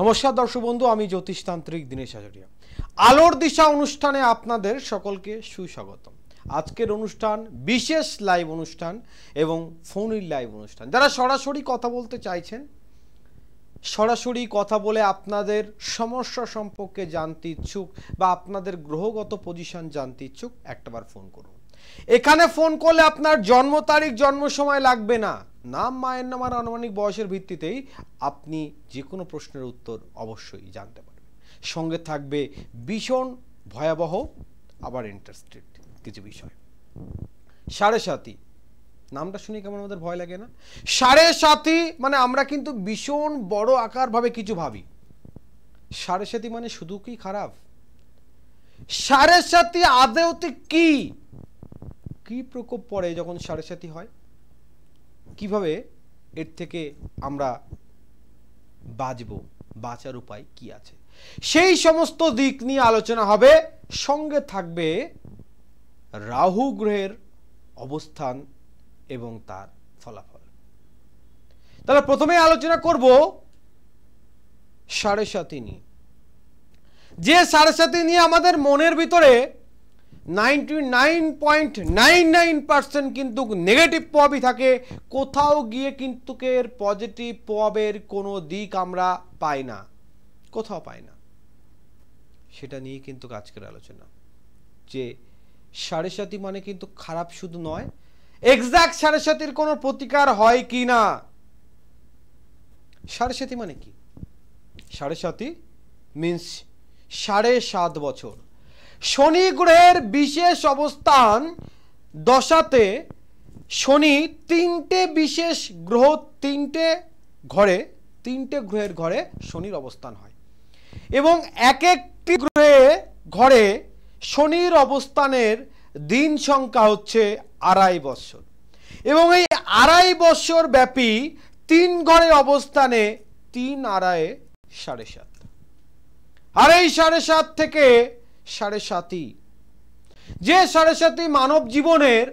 নমস্কার দর্শক বন্ধু, আমি জ্যোতিষতান্ত্রিক দীনেশ আচার্য। আলোর দিশা অনুষ্ঠানে আপনাদের সকলকে সুস্বাগতম। আজকের অনুষ্ঠান বিশেষ লাইভ অনুষ্ঠান এবং ফোন ইন লাইভ অনুষ্ঠান। যারা সরাসরি কথা বলতে চাইছেন, সরাসরি কথা বলে আপনাদের সমস্যা সম্পর্কে জানতে ইচ্ছুক বা আপনাদের গ্রহগত পজিশন জানতে ইচ্ছুক, একটাবার ফোন করুন। এখানে ফোন করলে আপনার জন্ম তারিখ, জন্ম সময় লাগবে না, নাম, মায়ের নাম আর আনুমানিক বয়সের ভিত্তিতেই আপনি যে কোনো প্রশ্নের উত্তর অবশ্যই জানতে পারবেন। সঙ্গে থাকবে ভীষণ ভয়াবহ আবার ইন্টারেস্টেড কিছু বিষয়। সাড়ে সাতি নামটা শুনে কেমন আমাদের ভয় লাগে না? সাড়ে সাতি মানে আমরা কিন্তু ভীষণ বড় আকার ভাবে কিছু ভাবি। সাড়ে সাতি মানে শুধু কি খারাপ? সাড়ে সাতি আদৌতে কি কি প্রকোপ পড়ে যখন সাড়ে সাতি হয়? কিভাবে এর থেকে আমরা বাঁচবো, বাঁচার উপায় কি আছে, সেই সমস্ত দিক নিয়ে আলোচনা হবে। সঙ্গে থাকবে রাহু গ্রহের অবস্থান এবং তার ফলাফল। তাহলে প্রথমে আলোচনা করব সাড়ে সাতি নিয়ে। যে সাড়ে সাতি নিয়ে আমাদের মনের ভিতরে 99.99% কিন্তু নেগেটিভ প্রভাবই থাকে। কোথাও গিয়ে কিন্তু এর পজিটিভ প্রভাবের কোনো দিক আমরা পাই না, কোথাও পাই না। সেটা নিয়ে কিন্তু আজকের আলোচনা, যে সাড়ে সাতি মানে কিন্তু খারাপ শুধু নয়, এক্সাক্ট সাড়ে সাতির কোনো প্রতিকার হয় কি না। সাড়ে সাতি মানে কি? সাড়ে সাতি মিন্স 7.5 বছর শনি গ্রহের বিশেষ অবস্থান দশাতে। শনি তিনটে বিশেষ গ্রহ, তিনটে গ্রহের ঘরে শনির অবস্থান হয় এবং এক একটি ঘরে শনির অবস্থানের দিন সংখ্যা হচ্ছে 2.5 বৎসর এবং এই 2.5 বৎসর ব্যাপী 3 ঘরে অবস্থানে 3 2 7.5। আর এই 7.5 থেকে সাড়ে সাতি, যে সাড়ে সাতি মানব জীবনের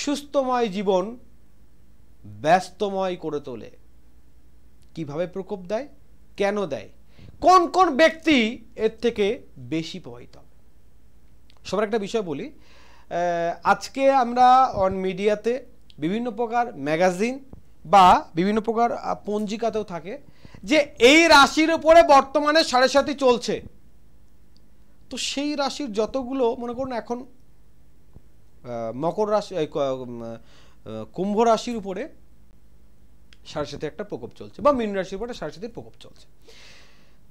সুস্থময় জীবন ব্যস্তময় করে তোলে। কিভাবে প্রকোপ দেয়, কেন দেয়, কোন কোন ব্যক্তি এর থেকে বেশি প্রভাবিত হবে? সবার একটা বিষয় বলি, আজকে আমরা অন মিডিয়াতে বিভিন্ন প্রকার ম্যাগাজিন বা বিভিন্ন প্রকার পঞ্জিকাতেও থাকে যে এই রাশির উপরে বর্তমানে সাড়ে সাতি চলছে। তো সেই রাশির যতগুলো, মনে করুন এখন মকর রাশি, কুম্ভ রাশির উপরে সাড়ে সাতি একটা প্রকোপ চলছে, বা মীন রাশির উপরে সাড়ে সাতির প্রকোপ চলছে।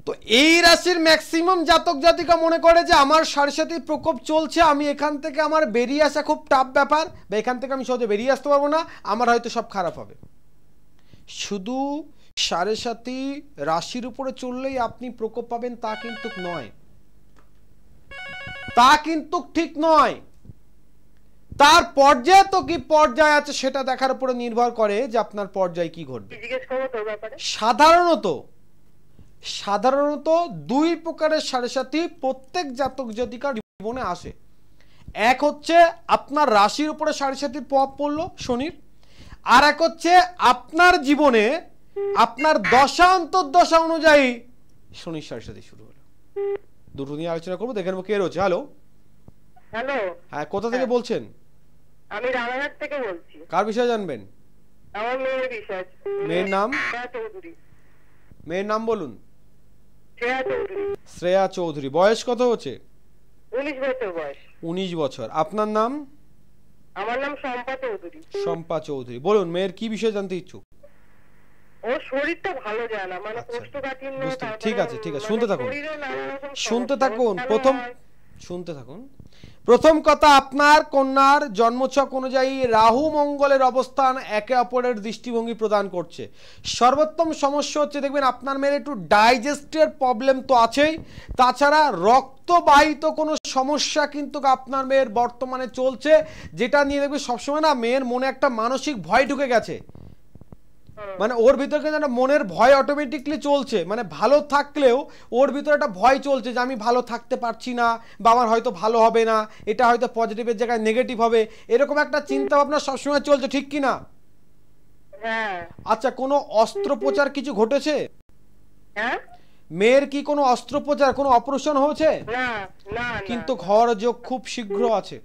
তো এই রাশির ম্যাক্সিমাম জাতক জাতিকা মনে করে যে আমার সাড়ে সাতির প্রকোপ চলছে, আমি এখান থেকে আমার বেরিয়ে আসা খুব টাফ ব্যাপার, বা এখান থেকে আমি সহজে বেরিয়ে আসতে পারবো না, আমার হয়তো সব খারাপ হবে। শুধু সাড়ে সাতি রাশির উপরে চললেই আপনি প্রকোপ পাবেন তা কিন্তু নয়, তা কিন্তু ঠিক নয়। তার পর্যায়ে তো কি পর্যায়ে আছে সেটা দেখার উপরে নির্ভর করে যে আপনার পর্যায়ে কি ঘটবে। সাধারণত 2 প্রকারের সাড়ে সাতি প্রত্যেক জাতক জাতিকার জীবনে আসে। এক হচ্ছে আপনার রাশির উপরে সাড়ে সাতির প্রভাব পড়লো শনির, আর এক হচ্ছে আপনার জীবনে আপনার দশা অন্তর্দশা অনুযায়ী শনির সাড়ে সাতি শুরু হলো। দুটো নিয়ে আলোচনা করবো। দেখে নেবো কে রয়েছে। হ্যালো। হ্যালো, হ্যাঁ, কোথা থেকে বলছেন? আমি রানাঘাট থেকে বলছি। কার বিষয়ে জানবেন? আমার মেয়ের বিষয়। মেয়ের নাম? শ্রেয়া চৌধুরী। মেয়ের নাম বলুন। শ্রেয়া চৌধুরী। শ্রেয়া চৌধুরী। বয়স কত হচ্ছে? 19 বছর বয়স। 19 বছর। আপনার নাম? আমার নাম শম্পা চৌধুরী। শম্পা চৌধুরী। বলুন, মেয়ের কি বিষয়ে জানতে ইচ্ছুক? ওর শরীরটা ভালো যায় না, মানে কোষ্ঠকাঠিন্য। ঠিক আছে, ঠিক আছে, শুনতে থাকুন, শুনতে থাকুন, শুনতে থাকুন। প্রথম কথা, আপনার কন্যার জন্মছক অনুযায়ী রাহু মঙ্গলের অবস্থান একে অপরের দৃষ্টিভঙ্গি প্রদান করছে। সর্বোত্তম সমস্যা হচ্ছে, দেখবেন আপনার মেয়ের একটু ডাইজেস্টের প্রবলেম তো আছেই, তাছাড়া রক্তবাহিত কোনো সমস্যা কিন্তু আপনার মেয়ের বর্তমানে চলছে, যেটা নিয়ে দেখবে সবসময় না মেয়ের মনে একটা মানসিক ভয় ঢুকে গেছে। মানে ওর ভিতরে কিন্তু মনের ভয় অটোমেটিকলি চলছে, মানে ভালো থাকলেও ওর ভিতরে একটা ভয় চলছে যে আমি ভালো থাকতে পারছি না, বা আমার হয়তো ভালো হবে না, এটা হয়তো পজিটিভের জায়গায় নেগেটিভ হবে, এরকম একটা চিন্তা ভাবনা সবসময় চলছে, ঠিক কি না? হ্যাঁ। আচ্ছা, কোনো অস্ত্রোপচার কিছু ঘটেছে? হ্যাঁ মেয়ের কি কোনো অস্ত্রোপচার, কোনো অপারেশন হয়েছে? না না কিন্তু হওয়ার যোগ খুব শীঘ্র আছে,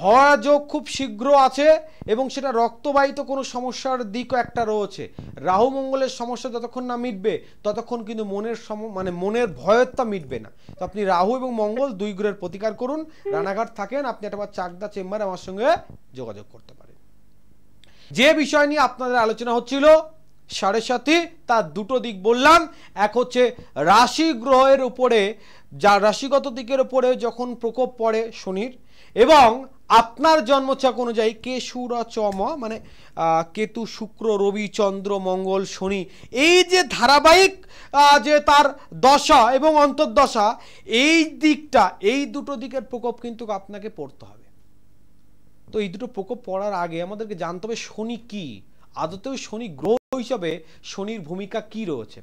হওয়ার যোগ খুব শীঘ্র আছে, এবং সেটা রক্তবাহিত কোনো সমস্যার দিকও একটা রয়েছে। রাহু মঙ্গলের সমস্যা যতক্ষণ না মিটবে ততক্ষণ কিন্তু মনের ভয়তা মিটবে না। তো আপনি রাহু এবং মঙ্গল দুই গ্রহের প্রতিকার করুন। রানাঘাট থাকেন, আপনি একটা চাকদা চেম্বারে আমার সঙ্গে যোগাযোগ করতে পারেন। যে বিষয় নিয়ে আপনাদের আলোচনা হচ্ছিল সাড়ে সাথী, তার দুটো দিক বললাম। এক হচ্ছে রাশি গ্রহের উপরে, যা রাশিগত দিকের উপরে যখন প্রকোপ পড়ে শনির, এবং আপনার জন্মছক অনুযায়ী কেশুরচম মানে কেতু, শুক্র, রবি, চন্দ্র, মঙ্গল, শনি, এই যে ধারাবাহিক যে তার দশা এবং অন্তর্দশা, এই দিকটা, এই দুটো দিকের প্রকোপ কিন্তু আপনাকে পড়তে হবে। তো এই দুটো প্রকোপ পড়ার আগে আমাদেরকে জানতে হবে শনি কি, আদতেও শনি গ্রহ হিসাবে শনির ভূমিকা কি রয়েছে,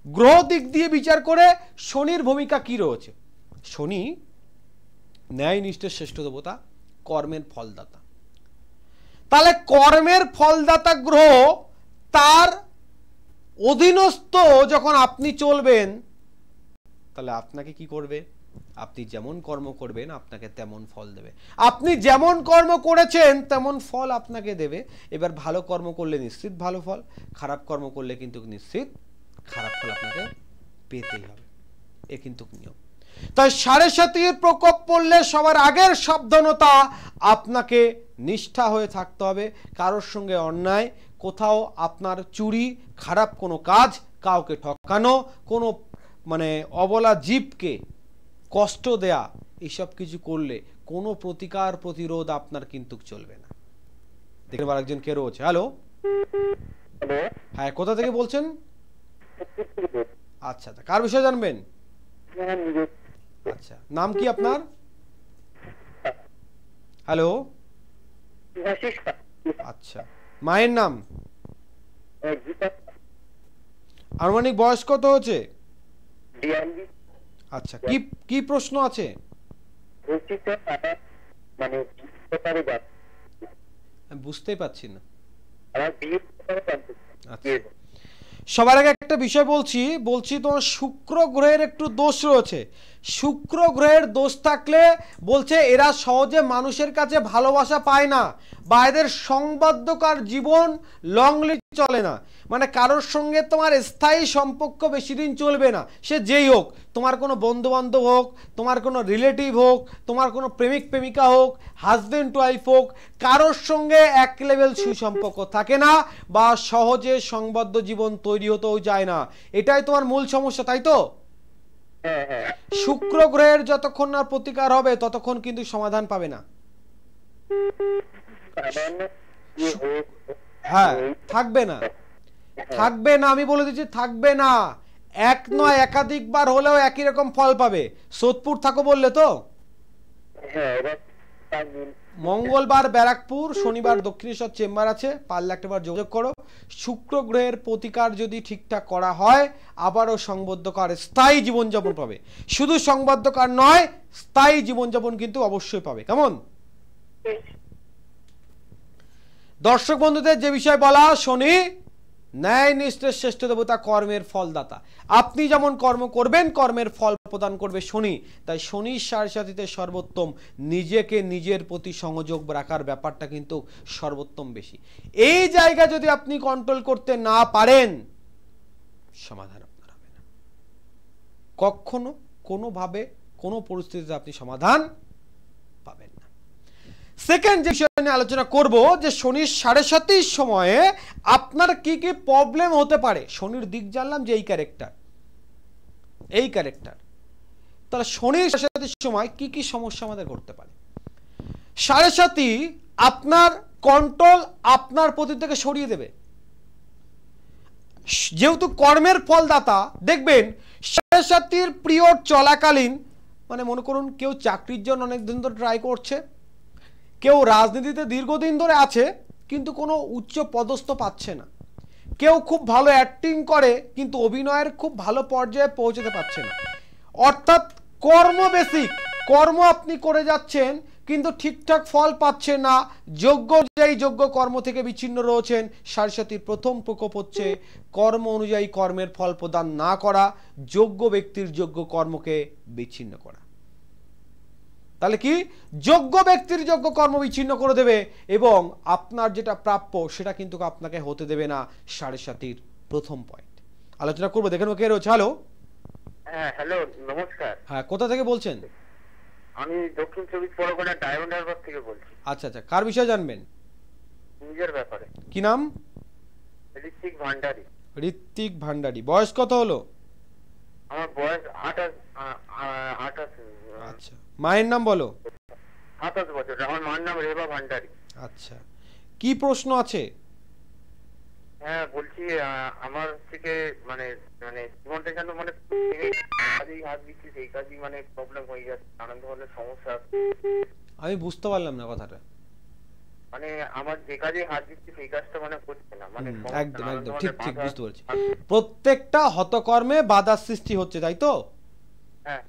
গ্রহ দিক দিয়ে বিচার করে শনির ভূমিকা কি রয়েছে। শনি ন্যায় নিষ্ঠের শ্রেষ্ঠ দেবতা, কর্মের ফলদাতা। তাহলে কর্মের ফলদাতা গ্রহ, তার অধীনস্থ যখন আপনি চলবেন, তাহলে আপনাকে কি করবে? আপনি যেমন কর্ম করবেন আপনাকে তেমন ফল দেবে। আপনি যেমন কর্ম করেছেন তেমন ফল আপনাকে দেবে। এবার ভালো কর্ম করলে নিশ্চিত ভালো ফল, খারাপ কর্ম করলে কিন্তু নিশ্চিত খারাপ ফল আপনাকে পেতেই হবে। এ কিন্তু নিয়ম। তাই সাড়ে সাতির প্রকোপ পড়লে সবার আগের সাবধানতা, আপনাকে নিষ্ঠা হয়ে থাকতে হবে। কারোর সঙ্গে অন্যায়, কোথাও আপনার চুরি, খারাপ কোনো কাজ, কাউকে ঠকানো, কোনো অবলা জীবকে কষ্ট দেয়া, এইসব কিছু করলে কোনো প্রতিকার প্রতিরোধ আপনার কিন্তু চলবে না। দেখতে পার একজন কে রয়েছে। হ্যালো, হ্যাঁ, কোথা থেকে বলছেন? আচ্ছা, কার বিষয়ে জানবেন? আচ্ছা, নাম কি আপনার? হ্যালো, আচ্ছা, মায়ের নাম? আনুমানিক বয়স কত হচ্ছে? আচ্ছা, কি প্রশ্ন আছে? বুঝতেই পারছি না। সবার আগে একটা বিষয় বলছি তোমার শুক্র গ্রহের একটু দোষ রয়েছে। শুক্র গ্রহের দোষ থাকলে বলছে এরা সহজে মানুষের কাছে ভালোবাসা পায় না, বা এদের সংবাদকার জীবন লংলি চলে না। কারোর সঙ্গে তোমার স্থায়ী সম্পর্ক বেশি দিন চলবে না, সে যেই হোক, তোমার কোনো বন্ধু বান্ধব হোক, তোমার কোনো রিলেটিভ হোক, তোমার কোনো প্রেমিক প্রেমিকা হোক, হাজবেন্ড ওয়াইফ হোক, কারোর সঙ্গে এক লেভেল সুসম্পর্ক থাকে না, বা সহজে সংবদ্ধ জীবন তৈরি হতেও যায় না। এটাই তোমার মূল সমস্যা, তাই তো? শুক্র গ্রহের যতক্ষণ না প্রতিকার হবে ততক্ষণ কিন্তু সমাধান পাবে না। হ্যাঁ, থাকবে না, আমি বলে দিচ্ছি, থাকবে না। এক নয় একাধিকবার হলেও একই রকম ফল পাবে। সোদপুর থাকো বললে তো? মঙ্গলবার ব্যারাকপুর, শনিবার দক্ষিণেশ্বর চেম্বার আছে, পারলে একটাবার যোগাযোগ করো। শুক্র গ্রহের প্রতিকার যদি ঠিকঠাক করা হয়, আবারও সংবদ্ধকার স্থায়ী জীবনযাপন পাবে। শুধু সংবদ্ধকার নয়, স্থায়ী জীবনযাপন কিন্তু অবশ্যই পাবে। কেমন? দর্শক বন্ধুদের যে বিষয় বলা, শনি ন্যায় নিষ্ঠের শ্রেষ্ঠ দেবতা, কর্মের ফলদাতা। আপনি যেমন কর্ম করবেন কর্মের ফল প্রদান করবে শনি। তাই শনির সাড়ে সাথীতে সর্বোত্তম নিজেকে নিজের প্রতি সংযোগ রাখার ব্যাপারটা কিন্তু সর্বোত্তম বেশি। এই জায়গা যদি আপনি কন্ট্রোল করতে না পারেন, সমাধান আপনার হবে না কখনো, কোনোভাবে, কোনো পরিস্থিতিতে আপনি সমাধান পাবেন না। সেকেন্ড যে বিষয় নিয়ে আলোচনা করব, যে শনির সাড়ে সাতির সময়ে আপনার কি কি প্রবলেম হতে পারে। শনির দিক জানলাম যে এই ক্যারেক্টার, তাহলে শনির সাড়ে সাতির সময় কি কি সমস্যা আমাদের ঘটতে পারে। সাড়ে সাতি আপনার কন্ট্রোল আপনার প্রতি থেকে সরিয়ে দেবে। যেহেতু কর্মের ফলদাতা, দেখবেন সাড়ে সাতির পিরিয়ড চলাকালীন, মনে করুন কেউ চাকরির জন্য অনেক দিন ধরে ট্রাই করছে, কেউ রাজনীতিতে দীর্ঘদিন ধরে আছে কিন্তু কোনো উচ্চ পদস্থ পাচ্ছে না, কেউ খুব ভালো অ্যাক্টিং করে কিন্তু অভিনয়ের খুব ভালো পর্যায়ে পৌঁছতে পারছে না। অর্থাৎ কর্ম বেসিক, কর্ম আপনি করে যাচ্ছেন কিন্তু ঠিকঠাক ফল পাচ্ছে না, যোগ্য অনুযায়ী যোগ্য কর্ম থেকে বিচ্ছিন্ন রয়েছেন। সাড়ে প্রথম প্রকোপ হচ্ছে কর্ম অনুযায়ী কর্মের ফল প্রদান না করা, যোগ্য ব্যক্তির যোগ্য কর্মকে বিচ্ছিন্ন করা। তাহলে কি, যোগ্য ব্যক্তির যোগ্য কর্ম বিচ্ছিন্ন করে দেবে এবং আপনার যেটা প্রাপ্য সেটা কিন্তু আপনাকে হতে দেবে না। সাড়ে প্রথম পয়েন্ট আলোচনা করবো। দেখেন কে রয়েছে। হ্যালো। হ্যাঁ, হ্যালো, নমস্কার। হ্যাঁ, কোথা থেকে বলছেন? আমি দক্ষিণ চব্বিশ পরগনা ডায়মন্ড হারবার থেকে বলছি। আচ্ছা আচ্ছা, কার বিষয়ে জানবেন? নিজের ব্যাপারে। কি নাম? ঋত্বিক ভান্ডারী। ঋত্বিক ভান্ডারী। বয়স কত হলো? আমার বয়স 28। আচ্ছা, মায়ের নাম বলো। 27 বছর। আমার মার নাম রেবা ভান্ডারী। আচ্ছা, কি প্রশ্ন আছে? হ্যাঁ, বলছি আমার থেকে মানে মানে জীবনটা যেন মানে কাজেই হাত দিচ্ছি, সেই কাজই মানে প্রবলেম হয়ে যাচ্ছে, নানান ধরনের সমস্যা। আমি বুঝতে পারলাম না কথাটা। মানে আমার যে কাজে হাত দিচ্ছি সেই কাজটা মানে হচ্ছে না, মানে একদম একদম ঠিক ঠিক বুঝতে পারছি। প্রত্যেকটা হতকর্মে বাধার সৃষ্টি হচ্ছে, তাই তো? হ্যাঁ।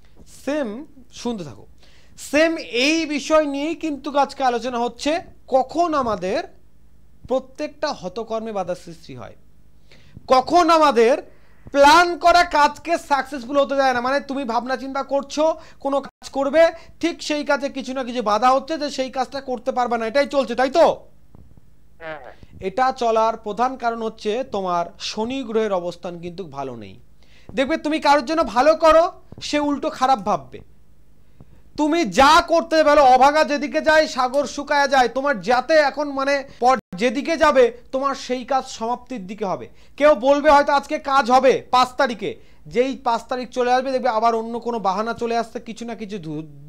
সেম, শুনতে থাকো। সেম এই বিষয় নিয়েই কিন্তু আজকে আলোচনা হচ্ছে, কখন আমাদের প্রত্যেকটা হতকর্মে বাধার সৃষ্টি হয়, কখন আমাদের প্ল্যান করা কাজকে সাকসেসফুল হতে দেয় না। মানে তুমি ভাবনা চিন্তা করছো কোনো কাজ করবে, ঠিক সেই কাজে কিছু না কিছু বাধা হচ্ছে যে সেই কাজটা করতে পারবে না, এটাই চলছে, তাই তো? এটা চলার প্রধান কারণ হচ্ছে তোমার শনি গ্রহের অবস্থান কিন্তু ভালো নেই। দেখবে তুমি কারোর জন্য ভালো করো, সে উল্টো খারাপ ভাববে। তুমি যা করতে পারো, অভাগা যেদিকে যায় সাগর শুকায়া যায়, তোমার যাতে এখন মানে যেদিকে যাবে তোমার সেই কাজ সমাপ্তির দিকে হবে। কেউ বলবে হয়তো আজকে কাজ হবে 5 তারিখে, যেই 5 তারিখ চলে আসবে দেখবে আবার অন্য কোনো বাহানা চলে আসছে, কিছু না কিছু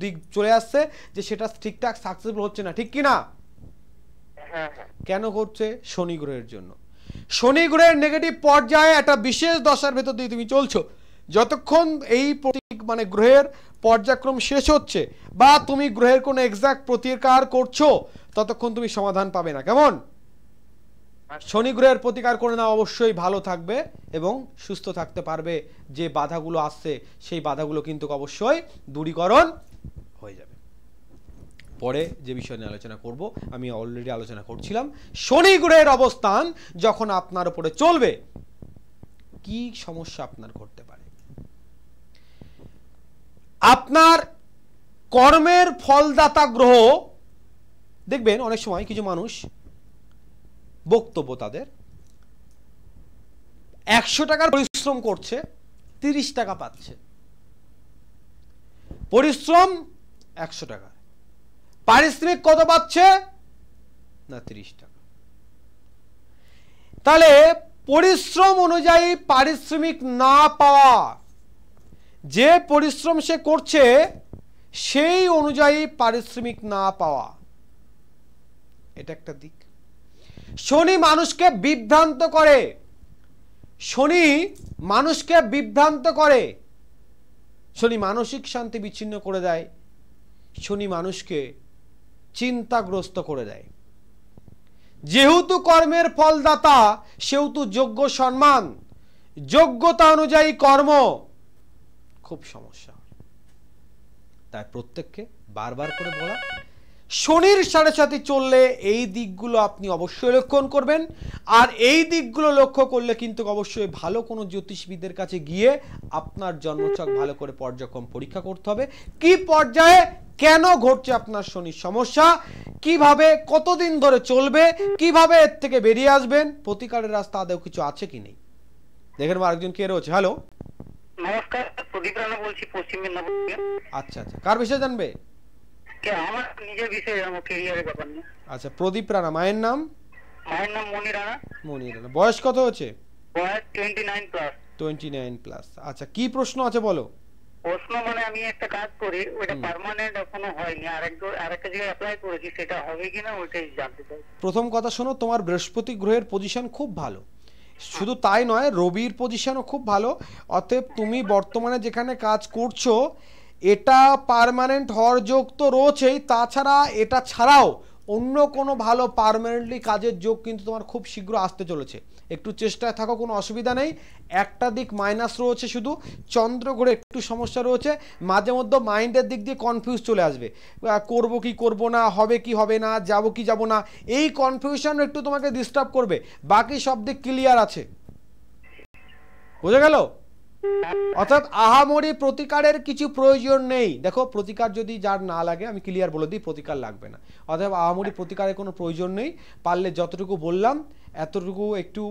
দিক চলে আসছে যে সেটা ঠিকঠাক সাকসেসফুল হচ্ছে না, ঠিক কি না? কেন হচ্ছে? শনি গ্রহের জন্য। শনি গ্রহের নেগেটিভ পর্যায়ে একটা বিশেষ দশার ভেতর দিয়ে তুমি চলছো। যতক্ষণ এই মানে গ্রহের পর্যায়ক্রম শেষ হচ্ছে বা তুমি গ্রহের কোনো এক্সাক্ট প্রতিকার করছো, ততক্ষণ তুমি সমাধান পাবে না। কেমন? শনি গ্রহের প্রতিকার করে না, অবশ্যই ভালো থাকবে এবং সুস্থ থাকতে পারবে। যে বাধাগুলো আসছে সেই বাধাগুলো কিন্তু অবশ্যই দূরীকরণ হয়ে যাবে। পরে যে বিষয় নিয়ে আলোচনা করব, আমি অলরেডি আলোচনা করছিলাম, শনি গ্রহের অবস্থান যখন আপনার উপরে চলবে কি সমস্যা আপনার ঘটতে পারে। আপনার কর্মের ফলদাতা গ্রহ, দেখবেন অনেক সময় কিছু মানুষ বক্তব্য তাদের 100 টাকার পরিশ্রম করছে, 30 টাকা পাচ্ছে। পরিশ্রম 100 টাকা, পারিশ্রমিক কত পাচ্ছে না? 30 টাকা। তাহলে পরিশ্রম অনুযায়ী পারিশ্রমিক না পাওয়া, যে পরিশ্রম সে করছে সেই অনুযায়ী পারিশ্রমিক না পাওয়া, এটা একটা দিক। শনি মানুষকে বিভ্রান্ত করে, শনি মানুষকে বিভ্রান্ত করে, শনি মানসিক শান্তি বিচ্ছিন্ন করে দেয়, শনি মানুষকে চিন্তাগ্রস্ত করে দেয়। যেহেতু কর্মের ফলদাতা সেহেতু যোগ্য সম্মান, যোগ্যতা অনুযায়ী কর্ম খুব সমস্যা। তাই প্রত্যেককে বারবার করে বলা, শনির সাথে চললে এই দিকগুলো আপনি অবশ্যই লক্ষণ করবেন। আর এই দিকগুলো লক্ষ্য করলে কিন্তু অবশ্যই ভালো কোনো জ্যোতিষবিদের কাছে গিয়ে আপনার জন্মছক ভালো করে পর্যক্রম পরীক্ষা করতে হবে। কি পর্যায়ে কেন ঘটছে আপনার শনির সমস্যা, কিভাবে কতদিন ধরে চলবে, কিভাবে এর থেকে বেরিয়ে আসবেন, প্রতিকারের রাস্তা আদৌ কিছু আছে কি নেই। দেখেন আরেকজন কে রয়েছে। হ্যালো। নমস্কার, প্রদীপ রানা বলছি, পশ্চিম মেদিনীপুর থেকে। আচ্ছা আচ্ছা, কার বিষয়ে জানবে? আমার নিজের বিষয়ে, আমার ক্যারিয়ারের ব্যাপার নিয়ে। আচ্ছা, প্রদীপ রানা। মায়ের নাম? মায়ের নাম মনি রানা। মনি রানা। বয়স কত হচ্ছে? বয়স 29 প্লাস। 29 প্লাস। আচ্ছা, কি প্রশ্ন আছে বলো। প্রশ্ন মানে আমি একটা কাজ করি, ওটা পার্মানেন্ট এখনো হয়নি, আরেকটা জায়গায় অ্যাপ্লাই করেছি, সেটা হবে কিনা ওইটাই জানতে চাই। প্রথম কথা শোনো, তোমার বৃহস্পতি গ্রহের পজিশন খুব ভালো, শুধু তাই নয় রবির পজিশনও খুব ভালো। অতএব তুমি বর্তমানে যেখানে কাজ করছো এটা পার্মানেন্ট হওয়ার যোগ তো রয়েছেই, তাছাড়া এটা ছাড়াও অন্য কোনো ভালো পার্মানেন্টলি কাজের যোগ কিন্তু তোমার খুব শীঘ্র আসতে চলেছে। একটু চেষ্টায় থাকো, কোনো অসুবিধা নেই। একটা দিক মাইনাস রয়েছে, শুধু চন্দ্র ঘুরে একটু সমস্যা রয়েছে, মাঝে মধ্যে মাইন্ডের দিক দিয়ে কনফিউজ চলে আসবে, করব কি করব না, হবে কি হবে না, যাব কি যাব না, এই কনফিউশন একটু তোমাকে ডিস্টার্ব করবে। বাকি সব দিক ক্লিয়ার আছে, বোঝা গেল? অর্থাৎ আহামরি প্রতিকারের কিছু প্রয়োজন নেই। দেখো, প্রতিকার যদি যার না লাগে, আমি ক্লিয়ার বলে দিই, প্রতিকার লাগবে না। অর্থাৎ আহামরি প্রতিকারের কোনো প্রয়োজন নেই। পারলে যতটুকু বললাম এতটুকু একটু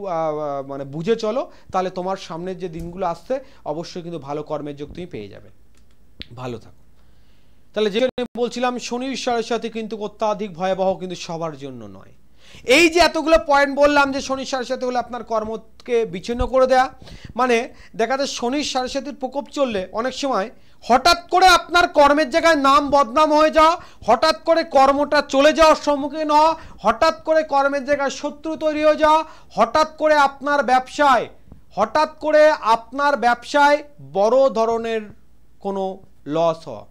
মানে বুঝে চলো, তাহলে তোমার সামনের যে দিনগুলো আসছে অবশ্যই কিন্তু ভালো কর্মের যোগ তুমি পেয়ে যাবে। ভালো থাকো। তাহলে যে বলছিলাম, শনির সাড়ের সাথে কিন্তু অত্যাধিক ভয়াবহ, কিন্তু সবার জন্য নয়। এই যে এতগুলো পয়েন্ট বললাম যে শনির সাড়ে সাথে হলে আপনার কর্মকে বিচ্ছিন্ন করে দেয়া, মানে দেখা যায় শনির সাড়ে সাথের প্রকোপ চললে অনেক সময় হঠাৎ করে আপনার কর্মের জায়গায় নাম বদনাম হয়ে যাওয়া, হঠাৎ করে কর্মটা চলে যাওয়ার সম্মুখীন হওয়া, হঠাৎ করে কর্মের জায়গায় শত্রু তৈরি হয়ে যাওয়া, হঠাৎ করে আপনার ব্যবসায় বড় ধরনের কোনো লস হওয়া,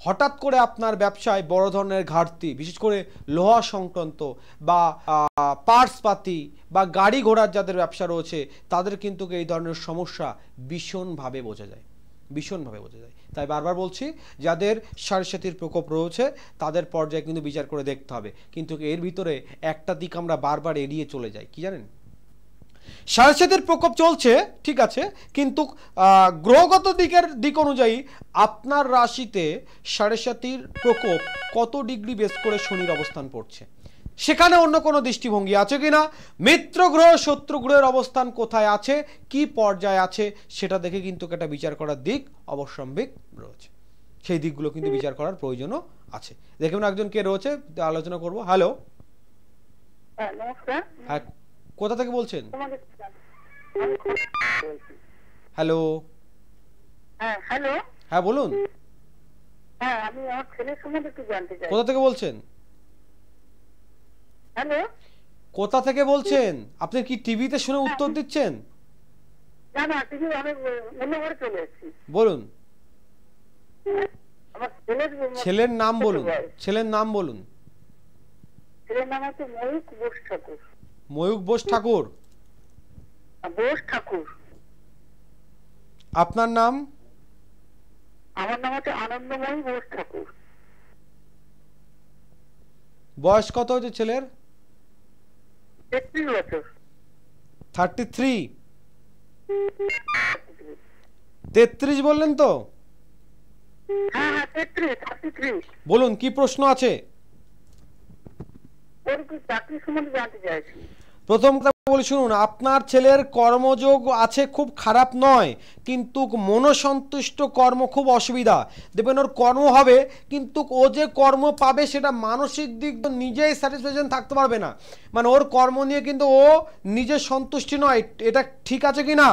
হঠাৎ করে আপনার ব্যবসায় বড় ধরনের ঘাটতি, বিশেষ করে লোহা সংক্রান্ত বা পার্টসপাতি বা গাড়ি ঘোড়ার যাদের ব্যবসা রয়েছে তাদের কিন্তু এই ধরনের সমস্যা ভীষণভাবে বোঝা যায়। তাই বারবার বলছি, যাদের সাড়ে প্রকোপ রয়েছে তাদের পর্যায়ে কিন্তু বিচার করে দেখতে হবে। কিন্তু এর ভিতরে একটা দিক আমরা বারবার এড়িয়ে চলে যাই, কি জানেন? সাড়ে প্রকোপ চলছে ঠিক আছে, কিন্তু গ্রহগত দিক অনুযায়ী আপনার রাশিতে সাড়ে প্রকোপ কত ডিগ্রি বেস করে শনির অবস্থান পড়ছে, সেখানে অন্য কোনো দৃষ্টিভঙ্গি আছে কিনা, মিত্র গ্রহ শত্রু গ্রহের অবস্থান কোথায় আছে, কি পর্যায়ে আছে, সেটা দেখে কিন্তু একটা বিচার করার দিক অবশ্যম্ভাবী রয়েছে। সেই দিকগুলো কিন্তু বিচার করার প্রয়োজনও আছে। দেখুন একজন কে রয়েছে, আলোচনা করব। হ্যালো, হ্যাঁ, কোথা থেকে বলছেন? হ্যালো, হ্যাঁ বলুন। আমি আমার ছেলের সম্বন্ধে একটু জানতে চাই। কোথা থেকে বলছেন? হ্যালো, কোথা থেকে বলছেন? আপনি কি টিভিতে শুনে উত্তর দিচ্ছেন? না না, টিভি আমি অন্য ঘরে চলে এসেছি। বলুন। আমার ছেলের নাম বলুন। ছেলের নাম বলুন। ছেলের নাম হচ্ছে ময়ূক বোস ঠাকুর। ময়ূক বোস ঠাকুর। বোস ঠাকুর। আপনার নাম? আমার নাম হচ্ছে আনন্দময়ী বোস ঠাকুর। বয়স কত হচ্ছে ছেলের? 33 বছর। 33? 33 বললেন তো? হ্যাঁ হ্যাঁ, 33। বলুন, কি প্রশ্ন আছে? ওর কি চাকরি সম্বন্ধে জানতে চাইছি। প্রথম কথা বলি, শুনুন, আপনার ছেলের কর্মযোগ আছে, খুব খারাপ নয়, কিন্তু মনসন্তুষ্ট কর্ম খুব অসুবিধা। দেখবেন ওর কর্ম হবে, কিন্তু ও যে কর্ম পাবে সেটা মানসিক দিক নিজেই স্যাটিসফ্যাকশন থাকতে পারবে না। মানে ওর কর্ম নিয়ে কিন্তু ও নিজে সন্তুষ্টি নয়। এটা ঠিক আছে কি না?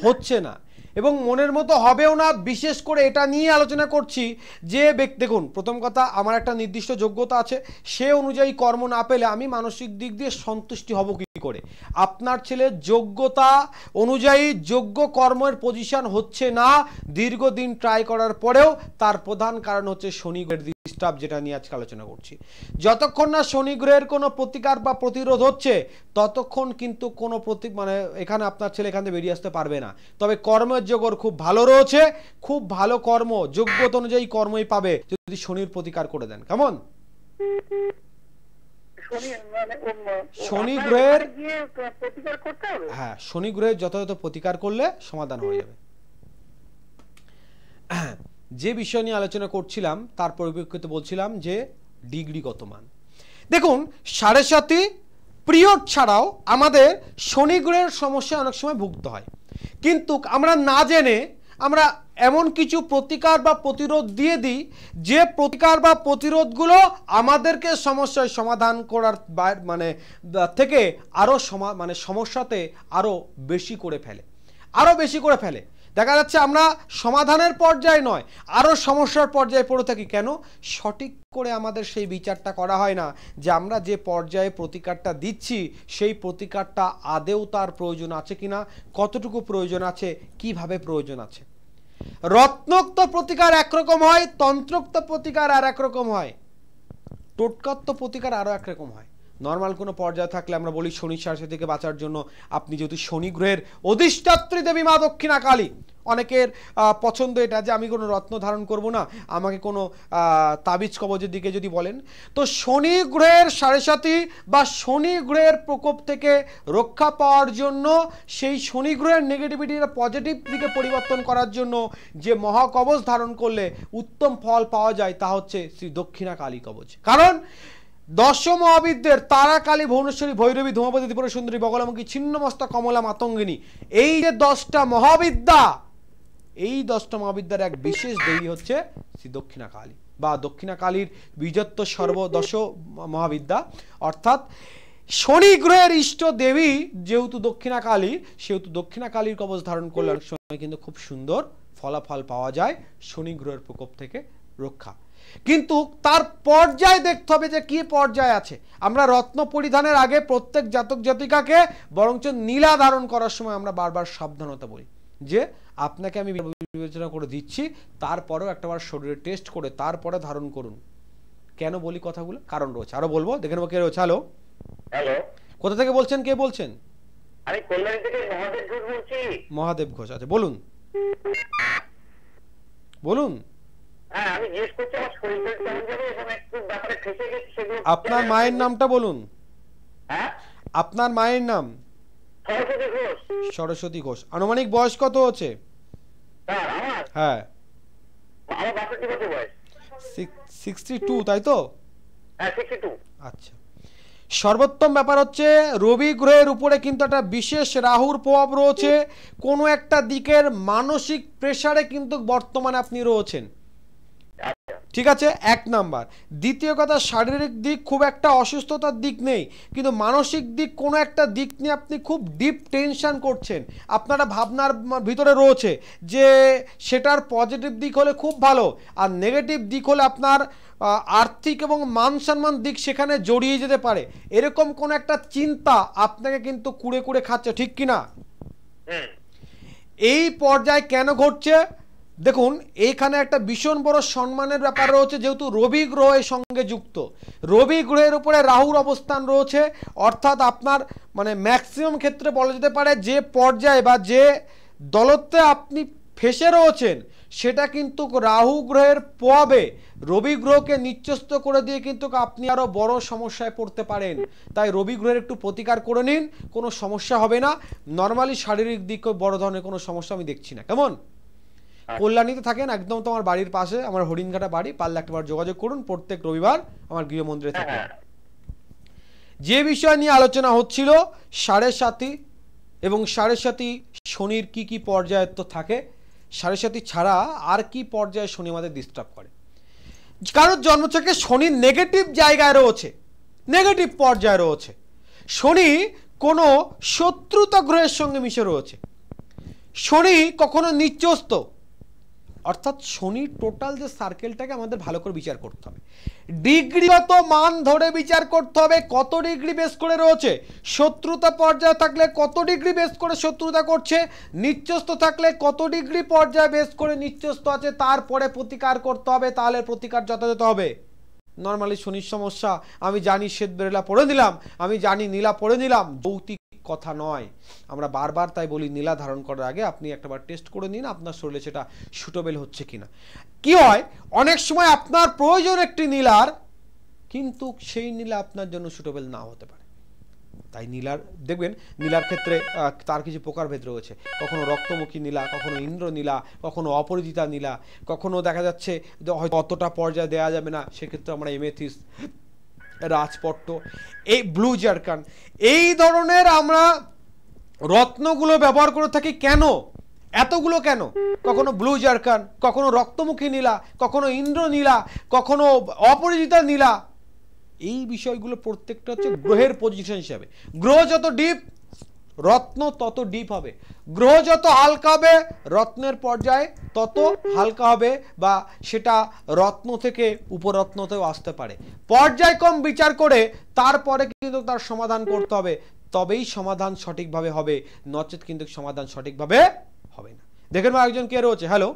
হচ্ছে না, এবং মনের মতো হবেও না। বিশেষ করে এটা নিয়ে আলোচনা করছি যে দেখুন, প্রথম কথা, আমার একটা নির্দিষ্ট যোগ্যতা আছে, সে অনুযায়ী কর্ম না পেলে আমি মানসিক দিক দিয়ে সন্তুষ্টি হব কি করে? আপনার ছেলের যোগ্যতা অনুযায়ী যোগ্য কর্মের পজিশন হচ্ছে না, দীর্ঘদিন ট্রাই করার পরেও। তার প্রধান কারণ হচ্ছে শনি গ্রহের ডিস্টার্ব, যেটা নিয়ে আজকে আলোচনা করছি। যতক্ষণ না শনি গ্রহের কোনো প্রতিকার বা প্রতিরোধ হচ্ছে ততক্ষণ কিন্তু কোনো মানে এখানে আপনার ছেলে এখান থেকে বেরিয়ে আসতে পারবে না। তবে কর্মের যোগ ওর খুব ভালো রয়েছে, খুব ভালো কর্ম, যোগ্যতা অনুযায়ী কর্মই পাবে যদি শনির প্রতিকার করে দেন। কেমন? শনি গ্রহের, হ্যাঁ, শনি গ্রহের যথাযথ প্রতিকার করলে সমাধান হয়ে যাবে। যে বিষয় নিয়ে আলোচনা করছিলাম তার পরিপ্রেক্ষিতে বলছিলাম যে ডিগ্রিগত মান। দেখুন, 7.5 পিরিয়ড ছাড়াও আমাদের শনি গ্রহের সমস্যা অনেক সময় ভুগতে হয়, কিন্তু আমরা না জেনে আমরা এমন কিছু প্রতিকার বা প্রতিরোধ দিয়ে দিই যে প্রতিকার বা প্রতিরোধগুলো আমাদেরকে সমস্যার সমাধান করার মানে থেকে আরো মানে সমস্যাতে আরো বেশি করে ফেলে। দেখা যাচ্ছে আমরা সমাধানের পর্যায়ে নয়, আরো সমস্যার পর্যায়ে পড়ে থাকি। কেন? সঠিক করে আমাদের সেই বিচারটা করা হয় না যে আমরা যে পর্যায়ে প্রতিকারটা দিচ্ছি সেই প্রতিকারটা আদেও তার প্রয়োজন আছে কিনা, কতটুকু প্রয়োজন আছে, কিভাবে প্রয়োজন আছে। রত্নোক্ত প্রতিকার একরকম হয়, তন্ত্রোক্ত প্রতিকার আর একরকম হয়, টোটকাত্ম প্রতিকার আরো একরকম হয়। নর্মাল কোনো পর্যায়ে থাকলে আমরা বলি শনি শাসা থেকে বাঁচার জন্য আপনি যেহেতু শনি গ্রহের অধিষ্ঠাত্রী দেবী মা দক্ষিণা কালী, অনেকের পছন্দ এটা যে আমি কোনো রত্ন ধারণ করব না, আমাকে কোনো তাবিজ কবজের দিকে যদি বলেন, তো শনি গ্রহের সাড়ে বা শনি গ্রহের প্রকোপ থেকে রক্ষা পাওয়ার জন্য, সেই শনি গ্রহের নেগেটিভিটির পজিটিভ দিকে পরিবর্তন করার জন্য যে মহাকবচ ধারণ করলে উত্তম ফল পাওয়া যায় তা হচ্ছে শ্রী দক্ষিণা কালী কবচ। কারণ দশ মহাবিদ্যের তারা কালী, ভুবনেশ্বরী, ভৈরবী, ধূমপতি, ত্রিপুরা সুন্দরী, বগলামুখী, ছিন্নমস্তা, কমলা, মাতঙ্গিনী, এই যে 10টা মহাবিদ্যা, এই 10টা মহাবিদ্যার এক বিশেষ দেবী হচ্ছে শ্রী দক্ষিণা কালী বা দক্ষিণা কালীর বীজত্ব সর্বদশ মহাবিদ্যা। অর্থাৎ শনি গ্রহের ইষ্ট দেবী যেহেতু দক্ষিণা কালী, সেহেতু দক্ষিণা কালীর কবচ ধারণ করলে অনেক সময় কিন্তু খুব সুন্দর ফলাফল পাওয়া যায় শনি গ্রহের প্রকোপ থেকে রক্ষা। কিন্তু তার পর্যায় দেখতে হবে যে কি পর্যায় আছে। আমরা রত্ন পরিধানের আগে প্রত্যেক জাতক জাতিকাকে বরঞ্চ নীলা ধারণ করার সময় আমরা বারবার সাবধানতা বলি যে আপনাকে আমি বিবেচনা করে দিচ্ছি, তারপরেও একটাবার শরীরে টেস্ট করে তারপরে ধারণ করুন। কেন বলি কথাগুলো? কারণ রয়েছে, আরো বলবো। দেখে নেবো কে রয়েছে। হ্যালো, হ্যালো, কোথা থেকে বলছেন? কে বলছেন? আমি কল্যাণী থেকে মহাদেব ঘোষ বলছি। মহাদেব ঘোষ, আচ্ছা বলুন বলুন। হ্যাঁ, আমি জিজ্ঞেস করছি আমার শরীরটা কেমন যাবে এবং একটু ব্যাপারে ফেসে গেছে সেগুলো। আপনার মায়ের নামটা বলুন। হ্যাঁ, আপনার মায়ের নাম? সরস্বতী ঘোষ। সরস্বতী ঘোষ। আনুমানিক বয়স কত হচ্ছে? স্যার আমার হ্যাঁ, আমার 62 বছর বয়স। 62, তাই তো? হ্যাঁ, 62। আচ্ছা, সর্বোত্তম ব্যাপার হচ্ছে রবি গ্রহের উপরে কিন্তু একটা বিশেষ রাহুর প্রভাব রয়েছে। কোনো একটা দিকের মানসিক প্রেসারে কিন্তু বর্তমানে আপনি রয়েছেন, ঠিক আছে, এক নাম্বার। দ্বিতীয় কথা, শারীরিক দিক খুব একটা অসুস্থতার দিক নেই, কিন্তু মানসিক দিক কোনো একটা দিক নিয়ে আপনি খুব ডিপ টেনশন করছেন, আপনারা ভাবনার ভিতরে রয়েছে যে সেটার পজিটিভ দিক হলে খুব ভালো, আর নেগেটিভ দিক হলে আপনার আর্থিক এবং মান সম্মান দিক সেখানে জড়িয়ে যেতে পারে। এরকম কোন একটা চিন্তা আপনাকে কিন্তু কুড়ে কুড়ে খাচ্ছে, ঠিক কিনা? এই পর্যায়ে কেন ঘটছে দেখুন, এইখানে একটা ভীষণ বড় সম্মানের ব্যাপার রয়েছে। যেহেতু রবি গ্রহের সঙ্গে যুক্ত, রবি গ্রহের উপরে রাহুর অবস্থান রয়েছে, অর্থাৎ আপনার মানে ম্যাক্সিমাম ক্ষেত্রে বলা যেতে পারে যে পর্যায়ে বা যে দলত্বে আপনি ফেসে রয়েছেন সেটা কিন্তু রাহু গ্রহের প্রভাবে রবি গ্রহকে নিচ্ছস্ত করে দিয়ে কিন্তু আপনি আরো বড় সমস্যায় পড়তে পারেন। তাই রবি গ্রহের একটু প্রতিকার করে নিন, কোনো সমস্যা হবে না। নর্মালি শারীরিক দিকে বড় ধরনের কোনো সমস্যা আমি দেখছি না। কেমন? কল্যাণীতে থাকেন, একদম তোমার বাড়ির পাশে আমার হরিণঘাটা বাড়ি, পারলে একবার যোগাযোগ করুন। প্রত্যেক রবিবার আমার গৃহমন্দিরে থাকেন। যে বিষয় নিয়ে আলোচনা হচ্ছিল 7.5 এবং 7.5 শনির কি কি পর্যায়ত্ব থাকে, 7.5 ছাড়া আর কি পর্যায়ে শনি আমাদের ডিস্টার্ব করে। কারোর জন্মছকে শনি নেগেটিভ জায়গায় রয়েছে, নেগেটিভ পর্যায়ে রয়েছে, শনি কোনো শত্রুতা গ্রহের সঙ্গে মিশে রয়েছে, শনি কখনো নিচস্থ, অর্থাৎ শনি টোটাল যে সার্কেলটাকে আমাদের ভালো করে বিচার করতে হবে, ডিগ্রিগত মান ধরে বিচার করতে হবে। কত ডিগ্রি বেস করে রয়েছে, শত্রুতা পর্যায়ে থাকলে কত ডিগ্রি বেস করে শত্রুতা করছে, নিচস্থ থাকলে কত ডিগ্রি পর্যায়ে বেস করে নিচস্থ আছে, তারপরে প্রতিকার করতে হবে, তাহলে প্রতিকার যথাযথ হবে। নর্মালি শনির সমস্যা আমি জানি শ্বেত বেরেলা পড়ে দিলাম, আমি জানি নীলা পড়ে নিলাম, যৌক্তিক কথা নয়। আমরা বারবার তাই বলি নীলা ধারণ করার আগে আপনি একটাবার টেস্ট করে নিন আপনার শরীরে সেটা সুটেবল হচ্ছে কিনা। কি হয় অনেক সময় আপনার প্রয়োজন একটি নীলার, কিন্তু সেই নীলা আপনার জন্য সুটেবল না হতে পারে। তাই নীলার দেখবেন, নীলার ক্ষেত্রে তার কিছু প্রকারভেদ রয়েছে, কখনো রক্তমুখী নীলা, কখনো ইন্দ্র নীলা, কখনো অপরাজিতা নীলা, কখনো দেখা যাচ্ছে হয়তো অতটা পর্যায়ে দেওয়া যাবে না, সেক্ষেত্রে আমরা এমেথিস্ট, রাজপট্ট, এই ব্লু জারকান, এই ধরনের আমরা রত্নগুলো ব্যবহার করে থাকি। কেন এতগুলো কেন? কখনো ব্লু জারকান, কখনো রক্তমুখী নীলা, কখনো ইন্দ্র নীলা, কখনো অপরাজিতা নীলা। এই বিষয়গুলো প্রত্যেকটা হচ্ছে গ্রহের পজিশন হিসাবে। গ্রহ যত ডিপ রত্ন তত ডিপ হবে, গ্রহ যত হালকা হবে রত্নের পর্যায়ে তত হালকা হবে, বা সেটা রত্ন থেকে উপরত্নতেও আসতে পারে। পর্যায়ক্রম বিচার করে তারপরে কিন্তু তার সমাধান করতে হবে, তবেই সমাধান সঠিকভাবে হবে, নচেত কিন্তু সমাধান সঠিকভাবে হবে না। দেখেন একজন কে রয়েছে। হ্যালো,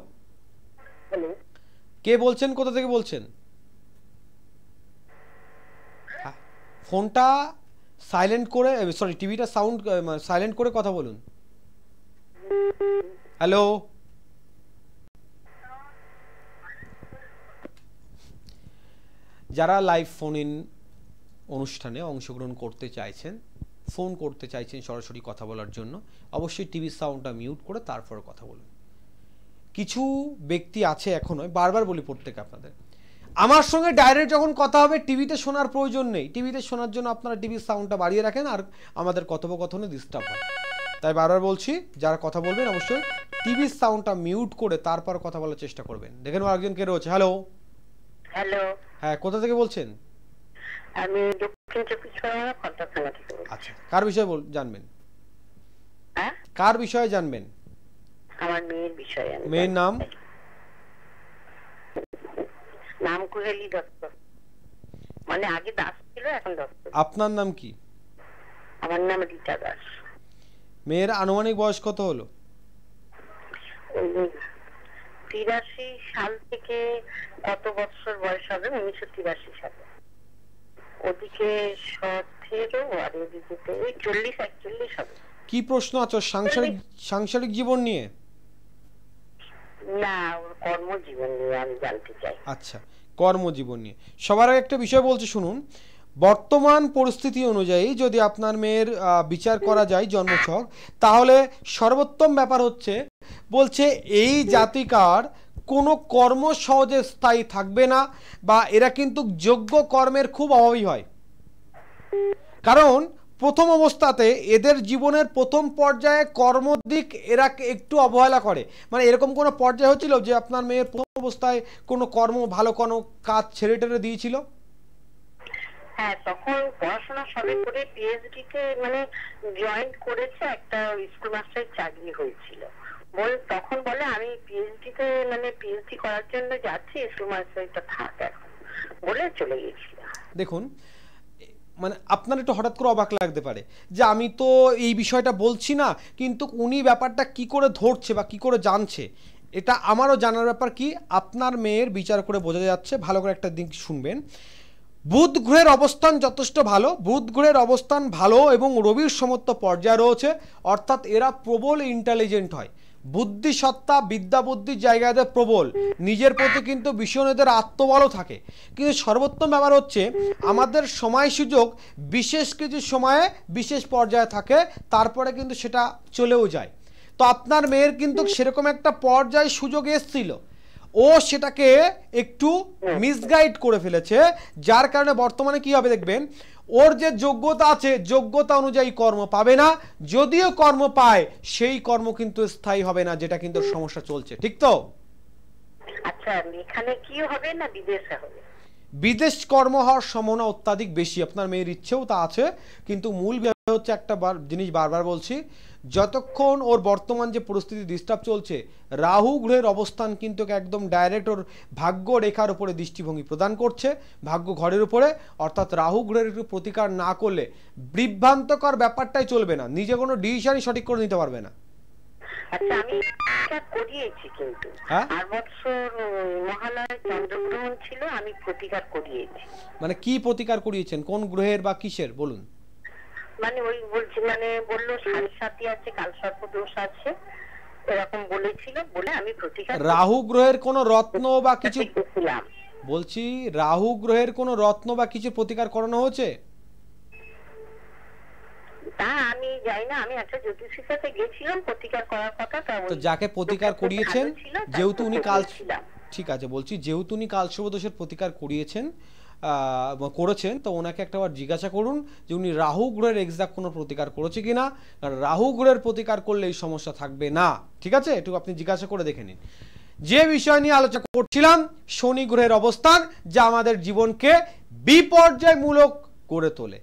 হ্যালো, কে বলছেন, কোথা থেকে বলছেন? ফোনটা সাইলেন্ট করে, সরি টিভিটা সাউন্ড সাইলেন্ট করে কথা বলুন। হ্যালো, যারা লাইভ ফোন ইন অনুষ্ঠানে অংশগ্রহণ করতে চাইছেন, ফোন করতে চাইছেন সরাসরি কথা বলার জন্য, অবশ্যই টিভির সাউন্ডটা মিউট করে তারপর কথা বলুন। কিছু ব্যক্তি আছে, এখনো বারবার বলি প্রত্যেকে আপনাদের, আমার সঙ্গে ডাইরেক্ট যখন কথা হবে টিভিতে শোনার প্রয়োজন নেই। টিভিতে শোনার জন্য আপনারা টিভির সাউন্ডটা বাড়িয়ে রাখেন আর আমাদের কথোপকথনে ডিস্টার্ব হয়। তাই বারবার বলছি, যারা কথা বলবেন অবশ্যই টিভির সাউন্ডটা মিউট করে তারপর কথা বলার চেষ্টা করবেন। দেখেন আরেকজন কে রয়েছে। হ্যালো। হ্যালো, হ্যাঁ, কোথা থেকে বলছেন? আমি দক্ষিণ চব্বিশ পরগনা খড়দা থানা থেকে বলছি। আচ্ছা, কার বিষয়ে জানবেন? হ্যাঁ, কার বিষয়ে জানবেন? আমার মেয়ের বিষয়ে। মেয়ের নাম? নাম কুহেলি দত্ত, মানে আগে দাস ছিল, এখন দত্ত। আপনার নাম কি? আমার নাম রীতা দাস। মেয়ের আনুমানিক বয়স কত হলো? 83 সাল থেকে কত বছর বয়স হবে? 1983 সালে। ওদিকে 17 আর এদিকে 40-41 হবে। কি প্রশ্ন আছে? সাংসারিক জীবন নিয়ে? না, ওর কর্মজীবন নিয়ে আমি জানতে চাই। আচ্ছা, কর্মজীবন নিয়ে। সবার আগে একটা বিষয় বলছি শুনুন। বর্তমান পরিস্থিতি অনুযায়ী যদি আপনার মেয়ের বিচার করা যায় জন্মছক, তাহলে সর্বোত্তম ব্যাপার হচ্ছে, বলছে এই জাতিকার কোনো কর্ম সহজে স্থায়ী থাকবে না, বা এরা কিন্তু যোগ্য কর্মের খুব অভাবী হয়। কারণ প্রথম অবস্থাতে এদের জীবনের প্রথম পর্যায়ে কর্মদিক এরা একটু অবহেলা করে। মানে এরকম কোনো পর্যায়ে হচ্ছিল যে আপনার মেয়ের প্রথম অবস্থায় কোনো ভালো কোনো কাজ ছেড়ে টেড়ে দিয়েছিল? হ্যাঁ, তখন পড়াশোনা সবে করে পিএইচডি তে মানে জয়েন করেছে, একটা স্কুল মাস্টারের চাকরি হয়েছিল। তখন বলে আমি পিএইচডি তে মানে পিএইচডি করার জন্য যাচ্ছি, স্কুল মাস্টারটা থাক এখন বলে চলে গিয়েছিল। দেখুন, মানে আপনার একটু হঠাৎ করে অবাক লাগতে পারে যে আমি তো এই বিষয়টা বলছি না, কিন্তু উনি ব্যাপারটা কি করে ধরছে বা কি করে জানছে, এটা আমারও জানার ব্যাপার। কি আপনার মেয়ের বিচার করে বোঝা যাচ্ছে, ভালো করে একটা দিক শুনবেন। বুধ গ্রহের অবস্থান যথেষ্ট ভালো, বুধ গ্রহের অবস্থান ভালো এবং রবির সমস্ত পর্যায়ে রয়েছে, অর্থাৎ এরা প্রবল ইন্টেলিজেন্ট হয়, বুদ্ধিসত্তা বিদ্যা বুদ্ধির জায়গাতে প্রবল, নিজের প্রতি কিন্তু ভীষণ এদের আত্মবলও থাকে। কিন্তু সর্বোত্তম ব্যাপার হচ্ছে আমাদের সময় সুযোগ বিশেষ কিছু সময়ে বিশেষ পর্যায়ে থাকে, তারপরে কিন্তু সেটা চলেও যায়। তো আপনার মেয়ের কিন্তু সেরকম একটা পর্যায়ে সুযোগ এসেছিল, ও সেটাকে একটু মিসগাইড করে ফেলেছে, যার কারণে বর্তমানে কি হবে দেখবেন, ওর যে যোগ্যতা আছে যোগ্যতা অনুযায়ী কর্ম পাবে না, যদিও কর্ম পায় সেই কর্ম কিন্তু স্থায়ী হবে না, যেটা কিন্তু সমস্যা চলছে। ঠিক তো? আচ্ছা, এখানে কি হবে না বিদেশে হবে? বিদেশ কর্ম হওয়ার সম্ভাবনা অত্যাধিক বেশি। আপনার মেয়ের ইচ্ছেও তা আছে, কিন্তু মূল বিষয় হচ্ছে একটা জিনিস বারবার বলছি, যতক্ষণ ওর বর্তমান যে পরিস্থিতি ডিস্টার্ব চলছে, রাহু গ্রহের অবস্থান কিন্তু একদম ডাইরেক্ট ওর ভাগ্য রেখার উপরে দৃষ্টিভঙ্গি প্রদান করছে, ভাগ্য ঘরের উপরে। অর্থাৎ রাহু গ্রহের একটু প্রতিকার না করলে বিভ্রান্তকর ব্যাপারটাই চলবে না, নিজে কোনো ডিসিশনই সঠিক করে নিতে পারবে না। আচ্ছা, আমি করিয়েছি, কিন্তু 8 বছর মহালয়া চন্দ্রগ্রহণ ছিল, আমি প্রতিকার করিয়েছি। মানে কি প্রতিকার করিয়েছেন, কোন গ্রহের বা কিসের বলুন? মানে ওই বলছি, মানে বললো 7.5 আছে, কালসর্প দোষ আছে, এরকম বলেছিল, বলে আমি প্রতিকার। রাহু গ্রহের কোন রত্ন বা কিছু বলছি, রাহু গ্রহের কোন রত্ন বা কিছু প্রতিকার করানো হয়েছে? তা আমি যাই না, আমি একটা জ্যোতিষীর সাথে গেছিলাম প্রতিকার করার কথা। তো যাকে প্রতিকার করিয়েছেন, যেহেতু উনি ঠিক আছে বলছি, যেহেতু উনি কালসর্প দোষের প্রতিকার করিয়েছেন করেছেন, তো ওনাকে একটা বার জিজ্ঞাসা করুন যে উনি রাহু গ্রহের এক্সাক্ট কোনো প্রতিকার করেছে কিনা। কারণ রাহু গ্রহের প্রতিকার করলে এই সমস্যা থাকবে না। ঠিক আছে, একটু আপনি জিজ্ঞাসা করে দেখে নিন। যে বিষয় নিয়ে আলোচনা করছিলাম, শনি গ্রহের অবস্থান, যা আমাদের জীবনকে বিপর্যয়মূলক করে তোলে,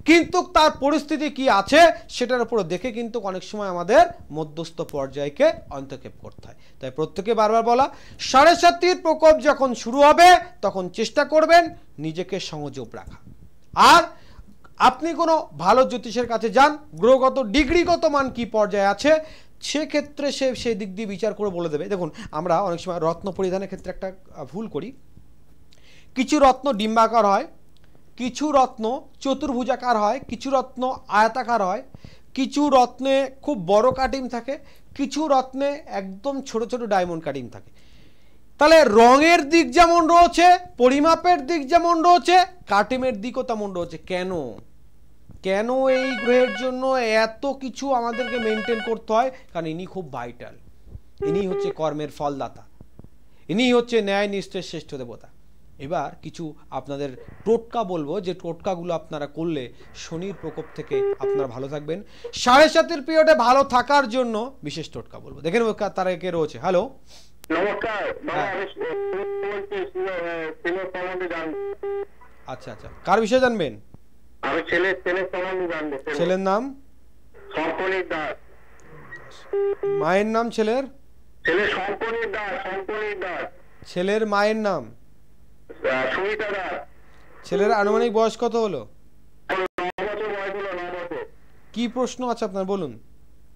কিন্তু তার পরিস্থিতি কি আছে সেটার উপর দেখে কিন্তু অনেক সময় আমাদের মধ্যস্থ পর্যায়কে অন্তক্ষেপ করতে হয়। তাই প্রত্যেকে বারবার বলা, 7.5 প্রকোপ যখন শুরু হবে তখন চেষ্টা করবেন নিজেকে সংযম রাখা। আর আপনি কোনো ভালো জ্যোতিষের কাছে যান, গ্রহগত ডিগ্রিগত মান কি পর্যায়ে আছে সেক্ষেত্রে সে সেই দিক দিয়ে বিচার করে বলে দেবে। দেখুন আমরা অনেক সময় রত্ন পরিধানের ক্ষেত্রে একটা ভুল করি, কিছু রত্ন ডিম্বাকার হয়, কিছু রত্ন চতুর্ভুজাকার হয়, কিছু রত্ন আয়তাকার হয়, কিছু রত্নে খুব বড় কাটিং থাকে, কিছু রত্নে একদম ছোট ছোট ডায়মন্ড কাটিং থাকে। তাহলে রঙের দিক যেমন রয়েছে, পরিমাপের দিক যেমন রয়েছে, কাটিংয়ের দিকও তেমন রয়েছে। কেন কেন এই গ্রহের জন্য এত কিছু আমাদেরকে মেনটেন করতে হয়? কারণ ইনি খুব ভাইটাল, ইনি হচ্ছে কর্মের ফলদাতা, ইনি হচ্ছে ন্যায় নিষ্ঠের শ্রেষ্ঠ দেবতা। এবার কিছু আপনাদের টোটকা বলবো, যে টোটকাগুলো আপনারা করলে শনির প্রকোপ থেকে আপনারা ভালো থাকবেন। 7:30 পিরিয়ডে ভালো থাকার জন্য বিশেষ টোটকা বলবো। দেখেন তারা কে রয়েছে। হ্যালো, নমস্কার। আচ্ছা আচ্ছা, কার বিষয়ে জানবেন? আমি ছেলের সম্বন্ধে জানবো। ছেলের নাম? শঙ্করী দাস। মায়ের নাম? ছেলের শঙ্করী দাস। ছেলের মায়ের নাম? সুমিতা দাস। ছেলের আনুমানিক বয়স কত হলো? 9 বছর বয়স হলো। 9 বছর। কি প্রশ্ন আছে আপনার, বলুন।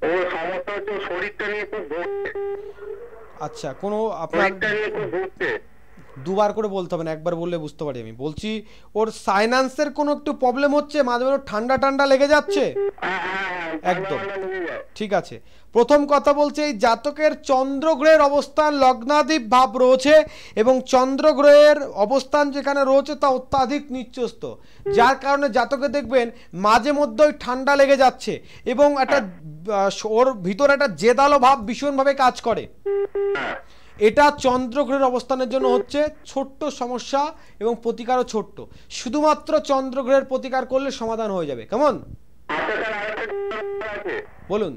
ওর সমস্যা হচ্ছে শরীরটা নিয়ে খুব ভুগছে। আচ্ছা, কোনো আপনার খুব ভুগছে। দুবার করে বলতে হবে না, একবার বললে বুঝতে পারি। আমি বলছি ওর সাইনান্সের কোনো একটু প্রবলেম হচ্ছে, মাঝে মাঝে ঠান্ডা ঠান্ডা লেগে যাচ্ছে। একদম ঠিক আছে। প্রথম কথা বলছে, এই জাতকের চন্দ্রগ্রহের অবস্থান লগ্নাধিপ ভাব রয়েছে, এবং চন্দ্রগ্রহের অবস্থান যেখানে রয়েছে তা অত্যাধিক নিচস্থ, যার কারণে জাতকে দেখবেন মাঝে মধ্যে ঠান্ডা লেগে যাচ্ছে, এবং একটা ওর ভিতরে একটা জেদালো ভাব ভীষণভাবে কাজ করে। এটা চন্দ্রগ্রহের অবস্থানের জন্য হচ্ছে ছোট্ট সমস্যা, এবং প্রতিকারও ছোট্ট। শুধুমাত্র চন্দ্রগ্রহের প্রতিকার করলে সমাধান হয়ে যাবে। কেমন? বলুন।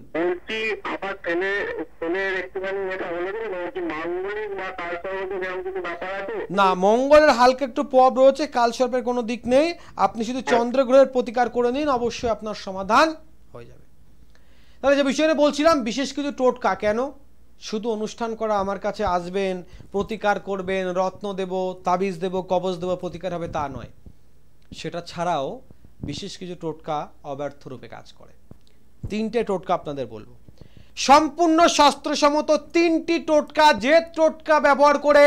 না, মঙ্গলের হালকা একটু প্রভাব রয়েছে, কালসর্পের কোনো দিক নেই। আপনি শুধু চন্দ্রগ্রহের প্রতিকার করে নিন, অবশ্যই আপনার সমাধান হয়ে যাবে। তাহলে যে বিষয়ে বলছিলাম, বিশেষ কিছু টোটকা। কেন শুধু অনুষ্ঠান করা, আমার কাছে আসবেন, প্রতিকার করবেন, রত্ন দেব, তাবিজ দেব, কবচ দেব, প্রতিকার হবে, তা নয়। সেটা ছাড়াও বিশেষ কিছু টোটকা অব্যর্থ রূপে কাজ করে। 3টে টোটকা আপনাদের বলবো, সম্পূর্ণ শাস্ত্রসম্মত 3টি টোটকা, যে টোটকা ব্যবহার করে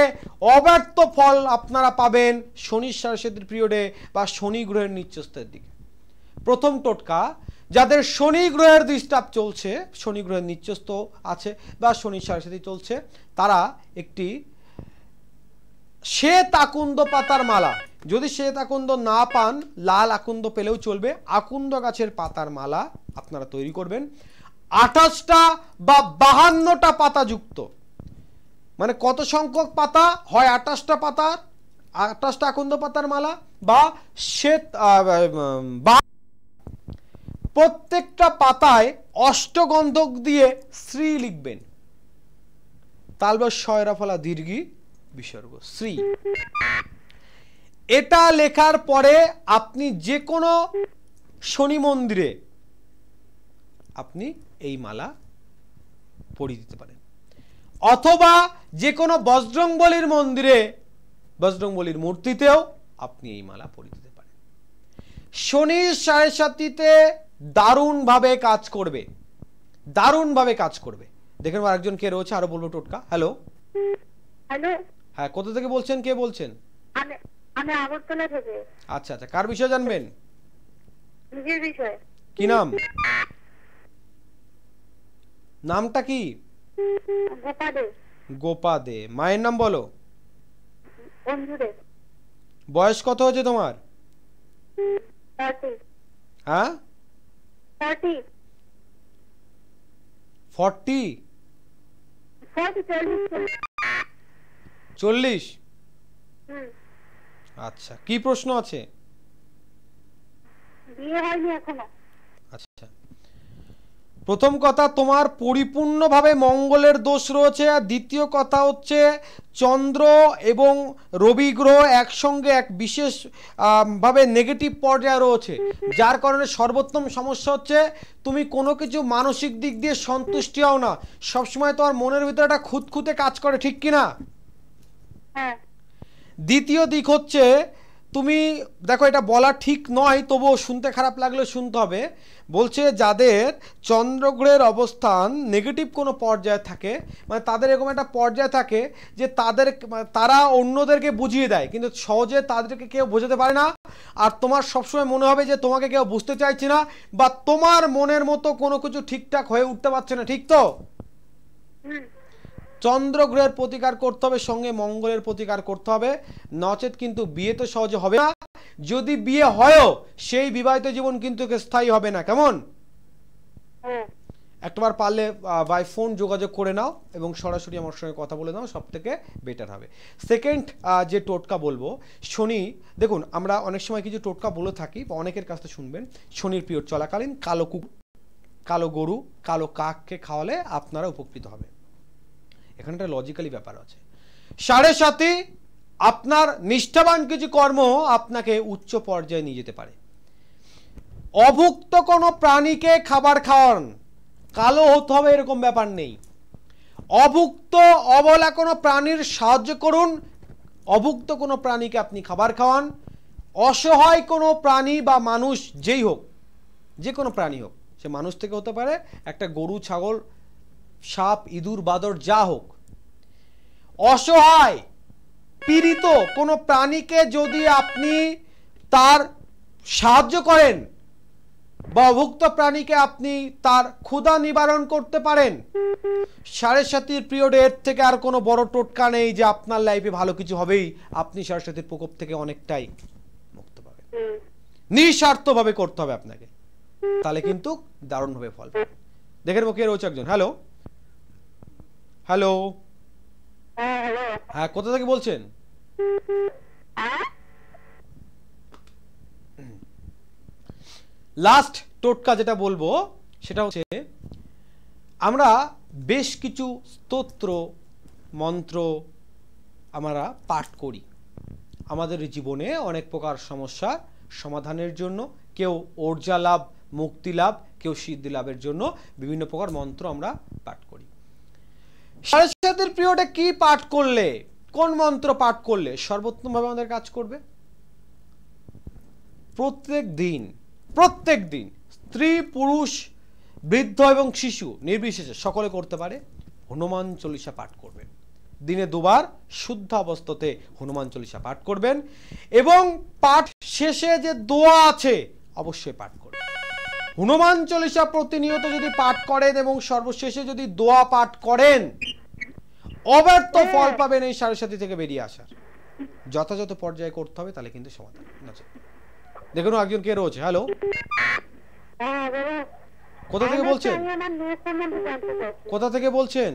অব্যর্থ ফল আপনারা পাবেন শনির 7:30 পিরিয়ডে বা শনি গ্রহের নিচস্থের দিকে। প্রথম টোটকা, যাদের শনি গ্রহের ডিস্টার্ব চলছে, শনি গ্রহের নিচস্থ আছে বা শনি 7:30 চলছে, তারা একটি শ্বেত আকুন্দ পাতার মালা, যদি শ্বেত আকুন্দ না পান লাল আকুন্দ পেলেও চলবে, আকুন্দ গাছের পাতার মালা আপনারা তৈরি করবেন। 28টা বা 52টা পাতা যুক্ত, মানে কত সংখ্যক পাতা হয়? 28টা পাতার, 28টা আকুন্দ পাতার মালা, বা শ্বেত প্রত্যেকটা পাতায় অষ্টগন্ধক দিয়ে শ্রী লিখবেন। তালবস্যয়রা ফলা দীর্ঘী বিসর্গ শ্রী। এটা লেখার পরে আপনি যে কোনো শনি মন্দিরে আপনি এই মালা পরিয়ে দিতে পারেন, অথবা যে কোনো বজরংবলীর মন্দিরে, বজরংবলীর মূর্তিতেও আপনি এই মালা পরিয়ে দিতে পারেন। শনি 7:30 দারুণভাবে কাজ করবে, দারুণভাবে কাজ করবে। দেখেন আরেকজন কে রয়েছে, আরো বলবো টোটকা। হ্যালো, হ্যালো, হ্যাঁ, কোথা থেকে বলছেন? কে বলছেন? আমি আগরতলা থেকে। আচ্ছা আচ্ছা, কার বিষয়ে জানবেন? নিজের বিষয়ে। কি নাম? নামটা কি? গোপা দে। গোপা দে। মায়ের নাম বলো। অঞ্জু দে। বয়স কত হচ্ছে তোমার? 40। হ্যাঁ, 40। 40? 40? আচ্ছা, কি প্রশ্ন আছে? বিয়ে হয়নি এখনো। আচ্ছা, প্রথম কথা, তোমার পরিপূর্ণভাবে মঙ্গলের দোষ রয়েছে। আর দ্বিতীয় কথা হচ্ছে, চন্দ্র এবং রবি গ্রহ একসঙ্গে এক বিশেষ ভাবে নেগেটিভ পর্যায়ে রয়েছে, যার কারণে সর্বোত্তম সমস্যা হচ্ছে তুমি কোনো কিছু মানসিক দিক দিয়ে সন্তুষ্টি হও না, সবসময় তোমার মনের ভিতরে একটা খুঁতখুঁতে কাজ করে, ঠিক কিনা? হ্যাঁ। দ্বিতীয় দিক হচ্ছে তুমি দেখো এটা বলা ঠিক নয়, তবুও শুনতে খারাপ লাগলে শুনতে হবে। বলছে যাদের চন্দ্রগ্রহের অবস্থান নেগেটিভ কোনো পর্যায়ে থাকে, মানে তাদের এরকম একটা পর্যায়ে থাকে যে তারা অন্যদেরকে বুঝিয়ে দেয়, কিন্তু সহজে তাদেরকে কেউ বোঝাতে পারে না। আর তোমার সবসময় মনে হবে যে তোমাকে কেউ বুঝতে চাইছে না, বা তোমার মনের মতো কোনো কিছু ঠিকঠাক হয়ে উঠতে পারছে না, ঠিক তো? চন্দ্রগ্রহের প্রতিকার করতে হবে, সঙ্গে মঙ্গলের প্রতিকার করতে হবে, নচেত কিন্তু বিয়ে তো সহজে হবে না। যদি বিয়ে হয়ও সেই বিবাহিত জীবন কিন্তু স্থায়ী হবে না। কেমন? একবার পারলে বাই ফোন যোগাযোগ করে নাও এবং সরাসরি আমার সঙ্গে কথা বলে নাও, সব থেকে বেটার হবে। সেকেন্ড যে টোটকা বলবো, শনি, দেখুন আমরা অনেক সময় কিছু টোটকা বলে থাকি বা অনেকের কাছ থেকে শুনবেন, শনির পিরিয়ড চলাকালীন কালো কুকুর, কালো গরু, কালো কাককে খাওয়ালে আপনারা উপকৃত হবে। এখানে একটা লজিক্যালি ব্যাপার আছে। 7.5 আপনার নিষ্ঠাবান কিছু কর্ম আপনাকে উচ্চ পর্যায়ে নিয়ে যেতে পারে। অভুক্ত কোনো প্রাণীকে খাবার খাওয়ান, কালো হতে হবে এরকম ব্যাপার নেই। অভুক্ত অবলা কোনো প্রাণীর সাহায্য করুন, অভুক্ত কোনো প্রাণীকে আপনি খাবার খাওয়ান। অসহায় কোনো প্রাণী বা মানুষ যেই হোক, যে কোনো প্রাণী হোক, সে মানুষ থেকে হতে পারে, একটা গরু, ছাগল, সাপ, ইঁদুর, বাদর, যা হোক, অসহায় পীড়িত কোনো প্রাণীকে যদি আপনি তার সাহায্য করেন বা অভুক্ত প্রাণীকে আপনি তার ক্ষুধা নিবারণ করতে পারেন, 7.5 পিরিয়ডে এর থেকে আর কোনো বড় টোটকা নেই যে আপনার লাইফে ভালো কিছু হবেই, আপনি 7.5 প্রকোপ থেকে অনেকটাই মুক্ত পাবেন। নিঃস্বার্থভাবে করতে হবে আপনাকে, তাহলে কিন্তু দারুণভাবে ফল পাবেন। দেখেন মুখে রয়েছে একজন। হ্যালো হ্যালো, হ্যাঁ, কোথা থেকে বলছেন? লাস্ট টোটকা যেটা বলবো সেটা হচ্ছে, আমরা বেশ কিছু স্তোত্র মন্ত্র আমরা পাঠ করি আমাদের জীবনে অনেক প্রকার সমস্যার সমাধানের জন্য। কেউ ঊর্জা লাভ, মুক্তি লাভ, কেউ সিদ্ধি লাভের জন্য বিভিন্ন প্রকার মন্ত্র আমরা পাঠ করি। 7.5 পিরিয়ডে কি পাঠ করলে, কোন মন্ত্র পাঠ করলে সর্বোত্তম ভাবে আমাদের কাজ করবে? প্রত্যেক দিন স্ত্রী, পুরুষ, বৃদ্ধ এবং শিশু নির্বিশেষে সকলে করতে পারে, হনুমান চল্লিশা পাঠ করবেন। দিনে 2 বার শুদ্ধ অবস্থাতে হনুমান চল্লিশা পাঠ করবেন, এবং পাঠ শেষে যে দোয়া আছে অবশ্যই পাঠ করবেন। হনুমান চল্লিশা প্রতিনিয়ত যদি পাঠ করেন এবং সর্বশেষে যদি দোয়া পাঠ করেন, অব্যর্থ ফল পাবেন এই 7.5 থেকে বেরিয়ে আসার। যথাযথ পর্যায়ে করতে হবে, তাহলে কিন্তু সমাধান। দেখুন একজন কে রয়েছে। হ্যালো, কোথা থেকে বলছেন? কোথা থেকে বলছেন?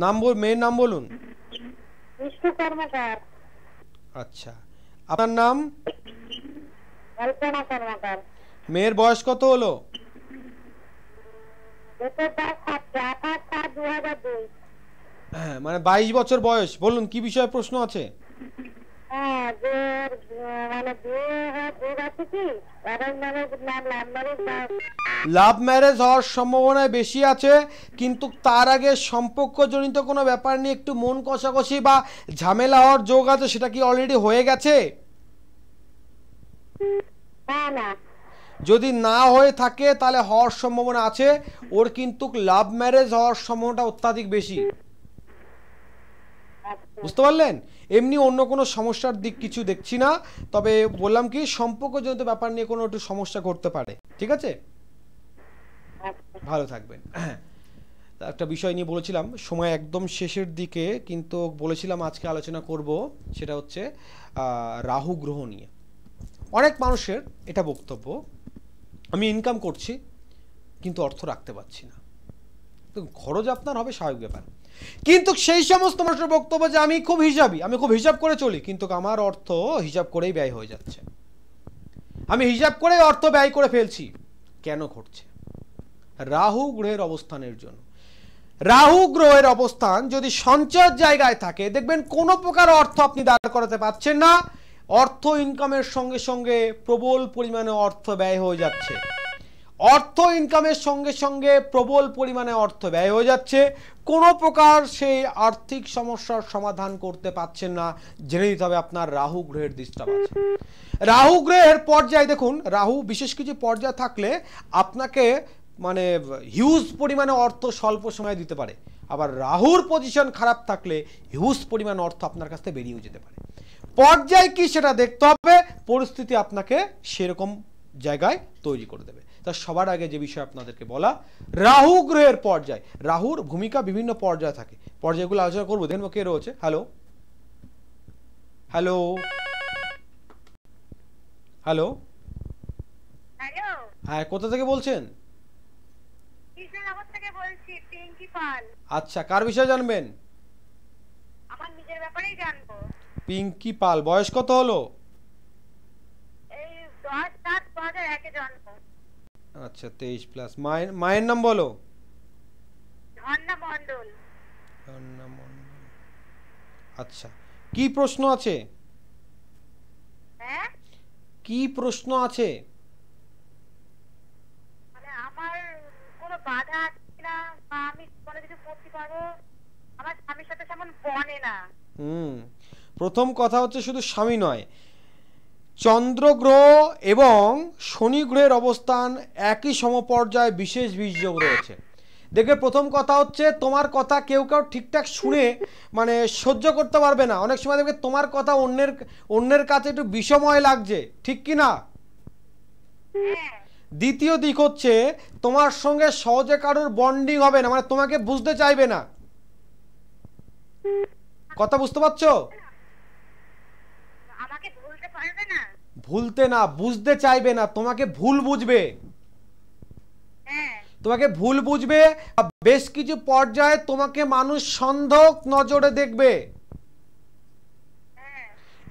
নাম মেয়ের নাম বলুন। আচ্ছা, আপনার নাম? মেয়ের বয়স কত হলো? হ্যাঁ, মানে 22 বছর বয়স। বলুন কি বিষয়ে প্রশ্ন আছে? লাভ ম্যারেজ হওয়ার সম্ভাবনা বেশি আছে, কিন্তু তার আগে সম্পর্কজনিত কোনো ব্যাপার নিয়ে একটু মন কষাকষি বা ঝামেলা হওয়ার যোগ আছে, সেটা কি অলরেডি হয়ে গেছে? যদি না হয়ে থাকে তাহলে হওয়ার সম্ভাবনা আছে। ওর কিন্তু লাভ ম্যারেজ হওয়ার সম্ভাবনাটা অত্যাধিক বেশি। বুঝতে পারলেন? এমনি অন্য কোনো সমস্যার দিক কিছু দেখছি না, তবে বললাম কি সম্পর্কজনিত ব্যাপার নিয়ে কোনো একটু সমস্যা করতে পারে। ঠিক আছে, ভালো থাকবেন। একটা বিষয় নিয়ে বলেছিলাম, সময় একদম শেষের দিকে, কিন্তু বলেছিলাম আজকে আলোচনা করব, সেটা হচ্ছে রাহু গ্রহ নিয়ে। অনেক মানুষের এটা বক্তব্য, আমি ইনকাম করছি কিন্তু অর্থ রাখতে পারছি না। তো খরচ আপনার হবে, স্বাভাবিক ব্যাপার, কিন্তু সেই সমস্ত মানুষের বক্তব্য যে আমি খুব হিসাবি, আমি খুব হিসাব করে চলি, কিন্তু আমার অর্থ হিসাব করেই ব্যয় হয়ে যাচ্ছে, আমি হিসাব করে অর্থ ব্যয় করে ফেলছি। কেন ঘটছে? রাহু গ্রহের অবস্থানের জন্য। রাহু গ্রহের অবস্থান যদি সঞ্চয়ের জায়গায় থাকে, দেখবেন কোনো প্রকার অর্থ আপনি দাঁড় করাতে পারছেন না, অর্থ ইনকামের সঙ্গে সঙ্গে প্রবল পরিমাণে অর্থ ব্যয় হয়ে যাচ্ছে। অর্থ ইনকামের সঙ্গে সঙ্গে প্রবল পরিমাণে অর্থ ব্যয় হয়ে যাচ্ছে, কোনো প্রকার সেই আর্থিক সমস্যার সমাধান করতে পারছেন না। জেনে দিতে হবে আপনার রাহু গ্রহের ডিস্টার্ব আছে। রাহু গ্রহের পর্যায়ে দেখুন, রাহু বিশেষ কিছু পর্যায়ে থাকলে আপনাকে মানে হিউজ পরিমাণে অর্থ স্বল্প সময়ে দিতে পারে, আবার রাহুর পজিশন খারাপ থাকলে হিউজ পরিমাণ অর্থ আপনার কাছ থেকে বেরিয়েও যেতে পারে। পর্যায় কি সেটা দেখতে হবে, পরিস্থিতি আপনাকে সেরকম জায়গায় তৈরি করে দেবে। তা সবার আগে যে বিষয় আপনাদেরকে বলা, রাহু গ্রহের পর্যায়, রাহুর ভূমিকা বিভিন্ন পর্যায়ে থাকে, পর্যায়গুলো আলোচনা করবো। দেখুন কে রয়েছে। হ্যালো হ্যালো হ্যালো, হ্যাঁ কোথা থেকে বলছেন? কৃষ্ণনগর থেকে বলছি, পিঙ্কি পাল। আচ্ছা, কার বিষয়ে জানবেন? আমার নিজের ব্যাপারেই জানবো। পিঙ্কি পাল, বয়স কত হলো? এই 10/7/2001 জন্ম। আচ্ছা 23 প্লাস। মায়ের নাম বলো। ধন্যা মণ্ডল। আচ্ছা, কি প্রশ্ন আছে? হ্যাঁ, কি প্রশ্ন আছে? মানে আমার কোনো বাধা আছে কিনা, বা আমি কোনো কিছু করতে পারবো, আমার স্বামীর সাথে তেমন বনে না। প্রথম কথা হচ্ছে শুধু স্বামী নয়, চন্দ্র গ্রহ এবং শনি গ্রহের অবস্থান একই সমপর্যায়ে বিশেষ বীজযোগ রয়েছে। দেখে প্রথম কথা হচ্ছে তোমার কথা কেউ কেউ ঠিকঠাক শুনে মানে সহ্য করতে পারবে না, অনেক সময় দেখবে তোমার কথা অন্যের কাছে একটু বিষময় লাগছে, ঠিক কি না? দ্বিতীয় দিক হচ্ছে তোমার সঙ্গে সহজে কারোর বন্ডিং হবে না, মানে তোমাকে বুঝতে চাইবে না। কথা বুঝতে পারছো? আমাকে ভুলতে পারবে না? ভুলতে না, বুঝতে চাইবে না, তোমাকে ভুল বুঝবে। হ্যাঁ, তোমাকে ভুল বুঝবে। বেশ কিছু পর্যায়ে তোমাকে মানুষ সন্দেহ নজরে দেখবে।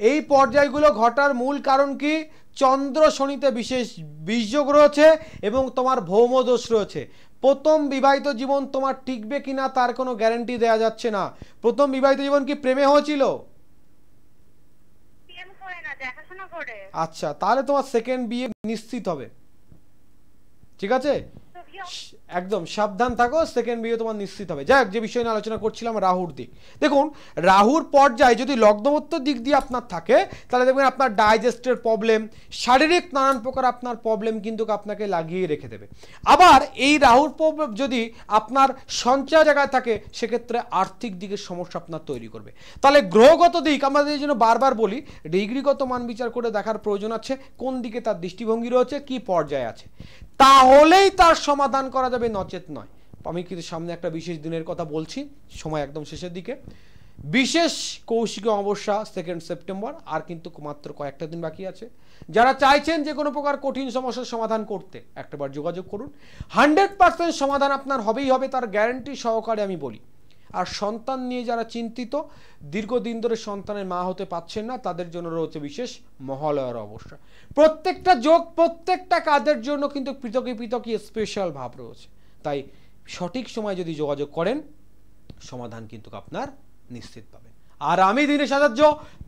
এই পর্যায়গুলো ঘটার মূল কারণ কি? চন্দ্র শনিতে বিশেষ বীজযোগ রয়েছে এবং তোমার ভৌম দোষ রয়েছে। প্রথম বিবাহিত জীবন তোমার টিকবে কিনা তার কোনো গ্যারান্টি দেওয়া যাচ্ছে না। প্রথম বিবাহিত জীবন কি প্রেমে হয়েছিল? প্রেম করে না, দেখাশোনা করে। আচ্ছা, তাহলে তোমার সেকেন্ড বিয়ে নিশ্চিত হবে, ঠিক আছে? একদম সাবধান থাকো, সেকেন্ড বিয়ে তোমার নিশ্চিত হবে। যাই হোক, যে বিষয় নিয়ে আলোচনা করছিলাম রাহুর দিক, দেখুন রাহুর পর্যায়ে যদি লগ্নমত্ব দিক দিয়ে আপনার থাকে তাহলে দেখবেন আপনার ডাইজেস্টের প্রবলেম, শারীরিক নানান প্রকার আপনার প্রবলেম কিন্তু আপনাকে লাগিয়ে রেখে দেবে। আবার এই রাহুর প্রবলেম যদি আপনার সঞ্চয় জায়গায় থাকে সেক্ষেত্রে আর্থিক দিকের সমস্যা আপনার তৈরি করবে। তাহলে গ্রহগত দিক আমরা এই জন্য বারবার বলি, ডিগ্রিগত মান বিচার করে দেখার প্রয়োজন আছে কোন দিকে তার দৃষ্টিভঙ্গি রয়েছে, কি পর্যায়ে আছে, তাহলেই তার সমাধান করা যাবে, নচেত নয়। আমি কিন্তু সামনে একটা বিশেষ দিনের কথা বলছি, সময় একদম শেষের দিকে। বিশেষ কৌশিক অমাবস্যা 2 সেপ্টেম্বর, আর কিন্তু মাত্র কয়েকটা দিন বাকি আছে। যারা চাইছেন যে কোনো প্রকার কঠিন সমস্যার সমাধান করতে একটাবার যোগাযোগ করুন। 100% সমাধান আপনার হবেই হবে, তার গ্যারান্টি সহকারে আমি বলি। আর সন্তান নিয়ে যারা চিন্তিত, দীর্ঘদিন ধরে সন্তানের মা হতে পারছেন না, তাদের জন্য রয়েছে বিশেষ মহালয়ার অবস্থা। প্রত্যেকটা যোগ প্রত্যেকটা কাজের জন্য কিন্তু পৃথক পৃথক স্পেশাল ভাব রয়েছে। তাই সঠিক সময় যদি যোগাযোগ করেন সমাধান কিন্তু আপনার নিশ্চিত পাবেন। আর আমি দিনেশ আচার্য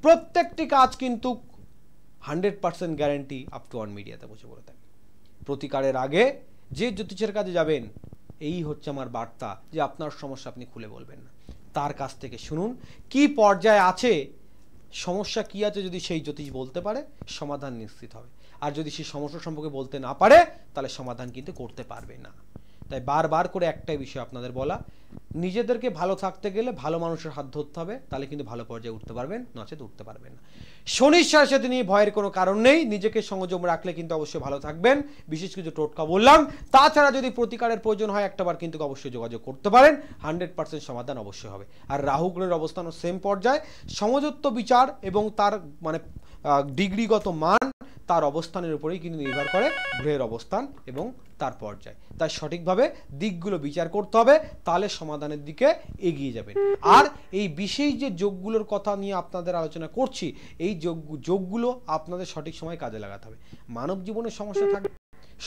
প্রত্যেকটি কাজ কিন্তু 100% গ্যারান্টি আপ টু 1 মিডিয়াতে বসে বলে থাকি। প্রতিকারের আগে যে জ্যোতিষের কাছে যাবেন, এই হচ্ছে আমার বার্তা যে আপনার সমস্যা আপনি খুলে বলবেন না, তার কাছ থেকে শুনুন কি পর্যায়ে আছে, সমস্যা কি আছে। যদি সেই জ্যোতিষ বলতে পারে সমাধান নিশ্চিত হবে, আর যদি সেই সমস্যা সম্পর্কে বলতে না পারে তাহলে সমাধান কিন্তু করতে পারবে না। তাই বারবার করে একটাই বিষয় আপনাদের বলা, নিজেদেরকে ভালো থাকতে গেলে ভালো মানুষের হাত ধরতে হবে, তাহলে কিন্তু ভালো পর্যায়ে উঠতে পারবেন, নচেত উঠতে পারবেন না। শনির সাথে নিয়ে ভয়ের কোনো কারণ নেই, নিজেকে সংযম রাখলে কিন্তু অবশ্যই ভালো থাকবেন। বিশেষ কিছু টোটকা বললাম, তাছাড়া যদি প্রতিকারের প্রয়োজন হয় একটাবার কিন্তু অবশ্যই যোগাযোগ করতে পারেন, 100% সমাধান অবশ্যই হবে। আর রাহু গ্রহের অবস্থানও সেম পর্যায়ে, সমযুক্ত বিচার এবং তার মানে ডিগ্রিগত মান তার অবস্থানের উপরেই কিন্তু নির্ভর করে গ্রহের অবস্থান এবং তার পর্যায়। তাই সঠিকভাবে দিকগুলো বিচার করতে হবে, তাহলে সমাধানের দিকে এগিয়ে যাবেন। আর এই বিশেষ যে যোগগুলোর কথা নিয়ে আপনাদের আলোচনা করছি, এই যোগগুলো আপনাদের সঠিক সময় কাজে লাগাতে হবে। মানব জীবনের সমস্যা থাকে,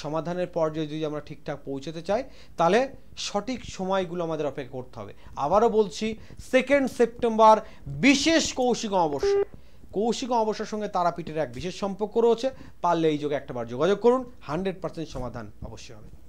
সমাধানের পর্যায়ে যদি আমরা ঠিকঠাক পৌঁছতে চাই তাহলে সঠিক সময়গুলো আমাদের অপেক্ষা করতে হবে। আবারও বলছি 2 সেপ্টেম্বর বিশেষ কৌশিক অমাবস্যা। কৌশিক অমাবস্যার সঙ্গে তারাপীঠের এক বিশেষ সম্পর্ক রয়েছে, পারলে এই যোগে একটাবার যোগাযোগ করুন, 100% সমাধান অবশ্যই হবে।